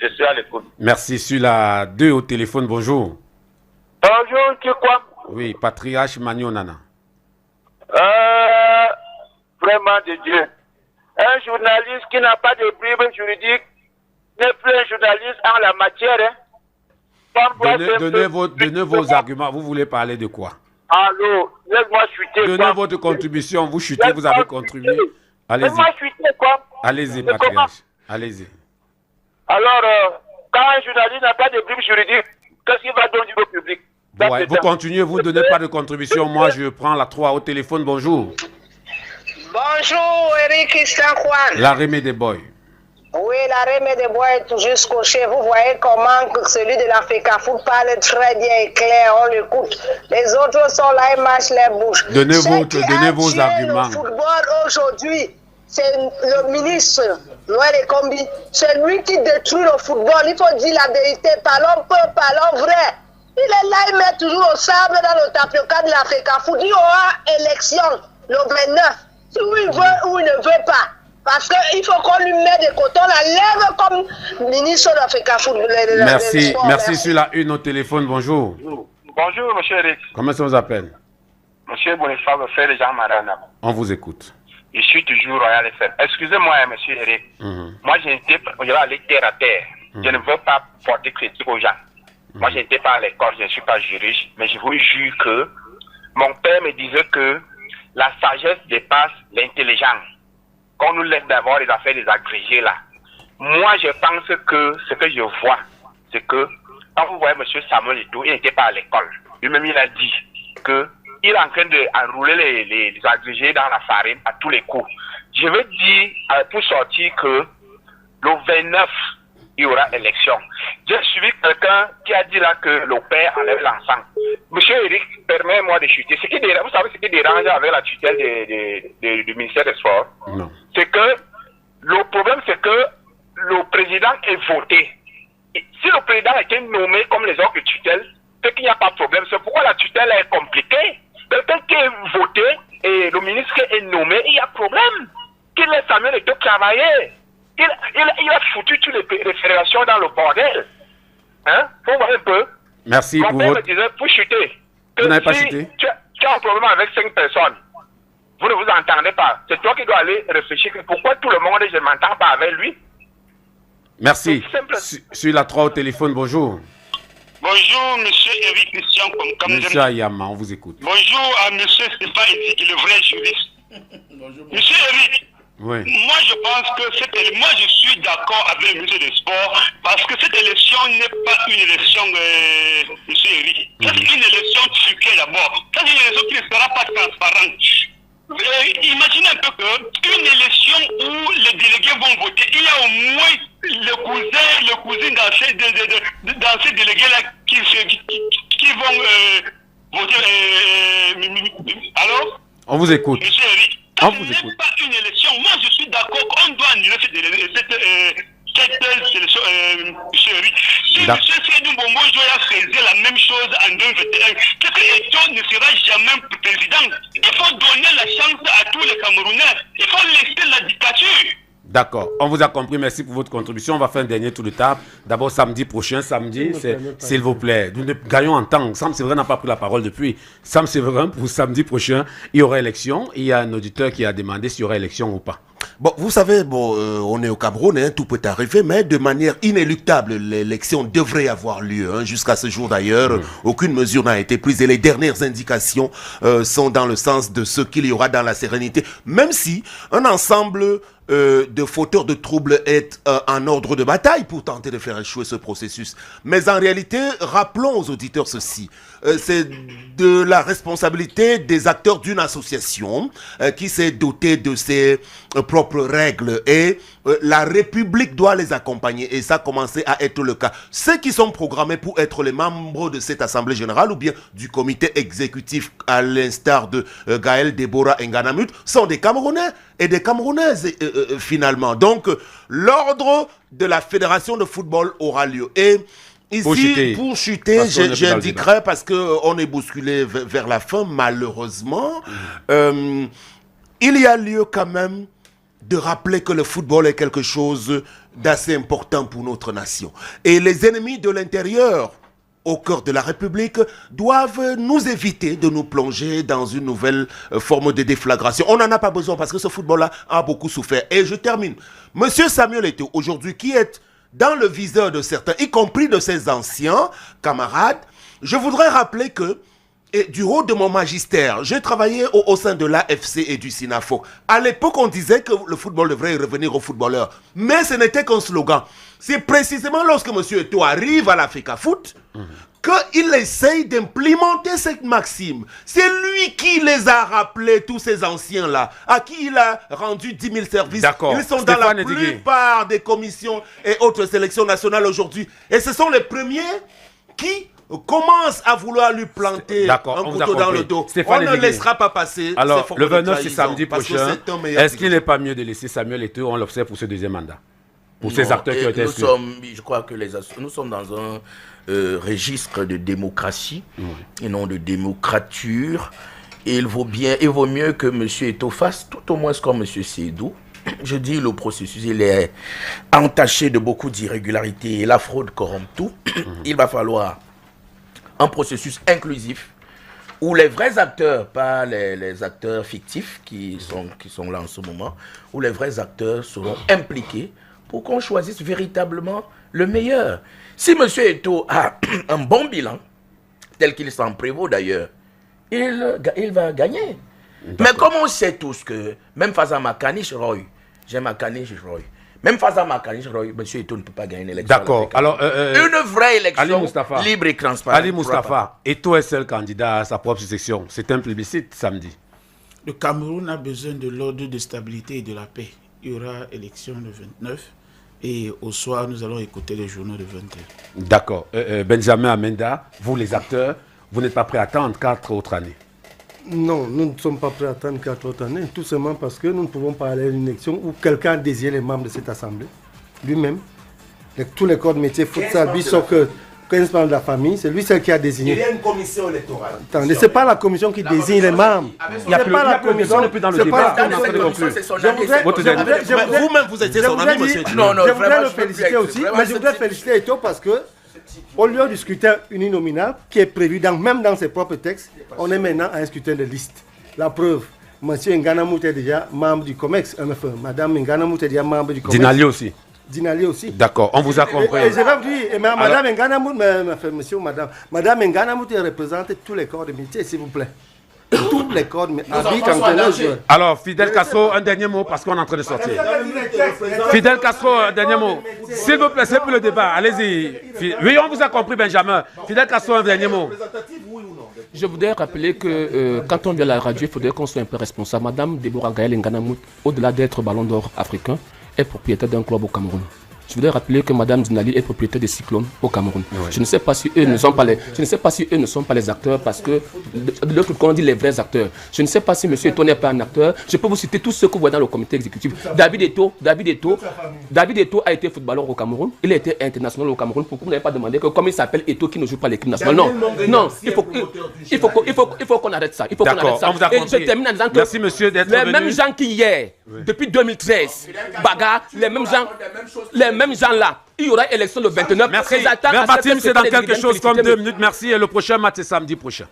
Je suis à l'écoute. Merci. Sur la 2 au téléphone, bonjour. Bonjour, tu quoi? Oui, Patriarche Magnonana. Vraiment de Dieu. Un journaliste qui n'a pas de Bible juridique n'est plus un journaliste en la matière. Donnez vos arguments. Vous voulez parler de quoi? Allô, laisse-moi chuter. Donnez votre contribution. Vous chutez, vous avez contribué. Allez-y. Laisse-moi chuter, quoi. Allez-y, Patriarche. Allez-y. Alors, quand un journaliste n'a pas de Bible juridique, qu'est-ce qu'il va donner au public? Ouais, vous continuez, vous ne donnez pas de contribution. Moi, je prends la 3 au téléphone. Bonjour. Bonjour, Eric Christian Juan. L'arrêt des boys. Oui, l'arrêt des boys est toujours scotché. Vous voyez comment celui de la FECAFOOT parle très bien et clair. On l'écoute. Les autres sont là et mâchent les bouches. Donnez vos arguments. Le football aujourd'hui, c'est le ministre, Noël Kombi. C'est lui qui détruit le football. Il faut dire la vérité. Parlons peu, parlons vrai. Il est là, il met toujours au sable dans le tapioca de la FECAFOOT. Il y aura élection le 29. Si il veut ou il ne veut pas. Parce qu'il faut qu'on lui mette des cotons, la lève comme ministre de la FECAFOOT. Merci. Merci sur la 1 au téléphone. Bonjour. Bonjour, monsieur Eric. Comment ça vous appelle? Monsieur Boniface, frère Jean Marana. On vous écoute. Je suis toujours Royal FM. Excusez-moi, monsieur Eric. Moi, je vais aller terre à terre. Je ne veux pas porter critique aux gens. Moi, je n'étais pas à l'école, je ne suis pas juriste, mais je vous jure que mon père me disait que la sagesse dépasse l'intelligence. Qu'on nous laisse d'avoir les affaires des agrégés là. Moi, je pense que ce que je vois, c'est que quand vous voyez M. Samuel Eto'o, il n'était pas à l'école. Lui-même, il a dit qu'il est en train d'enrouler les agrégés dans la farine à tous les coups. Je veux dire, pour sortir, que le 29, il y aura élection. J'ai suivi quelqu'un qui a dit là que le père enlève l'enfant. Monsieur Eric, permettez-moi de chuter. Vous savez ce qui dérange avec la tutelle du ministère des Sports? Non. C'est que le problème, c'est que le président est voté. Et si le président était nommé comme les autres tutelles, c'est qu'il n'y a pas de problème. C'est pourquoi la tutelle est compliquée. Quelqu'un qui est voté et le ministre est nommé, il y a problème. Qu'il laisse Samuel Eto'o travailler. Il a foutu toutes les fédérations dans le bordel. Hein? Faut voir un peu. Merci Mon pour père votre... me disait, pour chuter. Vous n'avez pas chuté? Tu as un problème avec 5 personnes. Vous ne vous entendez pas. C'est toi qui dois aller réfléchir. Pourquoi tout le monde, je ne m'entends pas avec lui? Merci. Sur la 3 au téléphone, bonjour. Bonjour, monsieur Eric Christian. Monsieur Ayama, on vous écoute. Bonjour à monsieur Stéphane Eddie, le vrai juriste. Bonjour, monsieur Eric. Oui. Moi, je pense que moi, je suis d'accord avec le ministre des Sports parce que cette élection n'est pas une élection, monsieur Eric. C'est une élection truquée d'abord. C'est une élection qui ne sera pas transparente. Imaginez un peu qu'une élection où les délégués vont voter, il y a au moins le cousin dans ces délégués-là qui vont voter. Alors? On vous écoute. Monsieur Eric. On vous écoute. Ce n'est pas une élection. Moi, je suis d'accord qu'on doit annuler cette élection, monsieur Eric. Si M. Seydou Mbongo a fait la même chose en 2021, c'est que Eto'o ne sera jamais président. Il faut donner la chance à tous les Camerounais. Il faut laisser la dictature. D'accord, on vous a compris, merci pour votre contribution. On va faire un dernier tour de table. D'abord samedi prochain, s'il vous plaît. Nous gagnons en temps. Sam Séverin n'a pas pris la parole depuis. Sam Séverin, pour samedi prochain, il y aura élection. Il y a un auditeur qui a demandé s'il y aura élection ou pas. Bon, vous savez, on est au Cameroun, hein, tout peut arriver, mais de manière inéluctable, l'élection devrait avoir lieu. Hein, jusqu'à ce jour d'ailleurs, aucune mesure n'a été prise et les dernières indications sont dans le sens de ce qu'il y aura dans la sérénité, même si un ensemble de fauteurs de troubles est un ordre de bataille pour tenter de faire échouer ce processus. Mais en réalité, rappelons aux auditeurs ceci. C'est de la responsabilité des acteurs d'une association qui s'est dotée de ses propres règles et la République doit les accompagner et ça a commencé à être le cas. Ceux qui sont programmés pour être les membres de cette Assemblée Générale ou bien du comité exécutif à l'instar de Gaël Deborah Nganamut sont des Camerounais et des Camerounaises finalement. Donc l'ordre de la Fédération de football aura lieu. Et ici, pour chuter, j'indiquerai parce qu'on est bousculé vers la fin, malheureusement. Il y a lieu quand même de rappeler que le football est quelque chose d'assez important pour notre nation. Et les ennemis de l'intérieur, au cœur de la République, doivent nous éviter de nous plonger dans une nouvelle forme de déflagration. On n'en a pas besoin parce que ce football-là a beaucoup souffert. Et je termine. Monsieur Samuel Eto'o, aujourd'hui, qui est dans le viseur de certains, y compris de ses anciens camarades, je voudrais rappeler que, et du haut de mon magistère, j'ai travaillé au sein de l'AFC et du SINAFO. À l'époque, on disait que le football devrait revenir aux footballeurs. Mais ce n'était qu'un slogan. C'est précisément lorsque M. Eto'o arrive à l'Africa Foot qu'il essaye d'implémenter cette maxime. C'est lui qui les a rappelés, tous ces anciens-là, à qui il a rendu 10 000 services. Ils sont dans la plupart des commissions et autres sélections nationales aujourd'hui. Et ce sont les premiers qui commence à vouloir lui planter un couteau dans le dos. On ne laissera pas passer. Alors, le 29, c'est samedi prochain. Est-ce qu'il n'est pas mieux de laisser Samuel Eto'o, on l'observe pour ce deuxième mandat? Pour ces acteurs qui ont été exclus. Je crois que nous sommes dans un registre de démocratie et non de démocrature. Et il vaut mieux que M. Eto'o fasse tout au moins comme M. Seydou. Je dis, le processus, il est entaché de beaucoup d'irrégularités et la fraude corrompt tout. Il va falloir un processus inclusif où les vrais acteurs, pas les acteurs fictifs qui sont là en ce moment, où les vrais acteurs seront impliqués pour qu'on choisisse véritablement le meilleur. Si M. Eto'o a un bon bilan, tel qu'il s'en prévaut d'ailleurs, il va gagner. Mais comme on sait tous que même face à Makanish Roy, j'ai Makanish Roy, même face à Makanish Roy, M. Eto'o ne peut pas gagner une élection. D'accord. Alors, une vraie élection libre et transparente. Ali Moustapha, Eto'o est seul candidat à sa propre succession. C'est un plébiscite samedi. Le Cameroun a besoin de l'ordre de stabilité et de la paix. Il y aura élection le 29 et au soir, nous allons écouter les journaux de 20h. D'accord. Benjamin Amenda, vous les acteurs, vous n'êtes pas prêts à attendre 4 autres années? Non, nous ne sommes pas prêts à attendre 4 autres années, tout simplement parce que nous ne pouvons pas aller à une élection où quelqu'un a désigné les membres de cette assemblée, lui-même. Tous les corps de métier, futsal, soccer, 15 membres de la famille, c'est lui seul qui a désigné. Il y a une commission électorale. Attendez, ce n'est pas la commission qui désigne les membres. Il n'y a pas la commission depuis dans le débat. Vous-même, vous étiez son ami, monsieur. Je voudrais le féliciter aussi, mais je voudrais féliciter Eto'o parce que au lieu du scrutin uninominal qui est prévu même dans ses propres textes, on est maintenant à un scrutin de liste. La preuve, M. Nganamut est déjà membre du COMEX, Mme Nganamut est déjà membre du COMEX. Dinali aussi. Dinali aussi. D'accord, on vous a compris. Et je vais vous dire, Mme Nganamut, Mme Nganamut représente tous les corps de métier, s'il vous plaît. Tous les corps de métier. Alors, Fidel Castro, un dernier mot parce qu'on est en train de sortir. Fidel Castro, un dernier mot. S'il vous plaît, c'est pour le débat. Allez-y. Oui, on vous a compris, Benjamin. Fidel Castro, un dernier mot. Je voudrais rappeler que quand on vient à la radio, il faudrait qu'on soit un peu responsable. Madame Deborah Gaël Nganamut, au-delà d'être ballon d'or africain, est propriétaire d'un club au Cameroun. Je voudrais rappeler que Mme Dinali est propriétaire des Cyclones au Cameroun. Oui. Je ne sais pas si eux ne sont pas les acteurs parce que de l'autre côté on dit les vrais acteurs. Je ne sais pas si M. Eto'o n'est pas un acteur. Je peux vous citer tous ceux que vous voyez dans le comité exécutif. David Eto'o a été footballeur au Cameroun. Il a été international au Cameroun. Pourquoi vous n'avez pas demandé que comme il s'appelle Eto'o qui ne joue pas l'équipe nationale? Non, il faut qu'on arrête ça. Il faut qu'on arrête ça. Et je termine en disant que merci monsieur d'être venu. Les mêmes gens qui hier, depuis 2013, bagarre, les mêmes gens là, il y aura élection le 29. Merci. Verbatim, c'est dans quelque chose comme 2 minutes. Merci. Et le prochain match, c'est samedi prochain.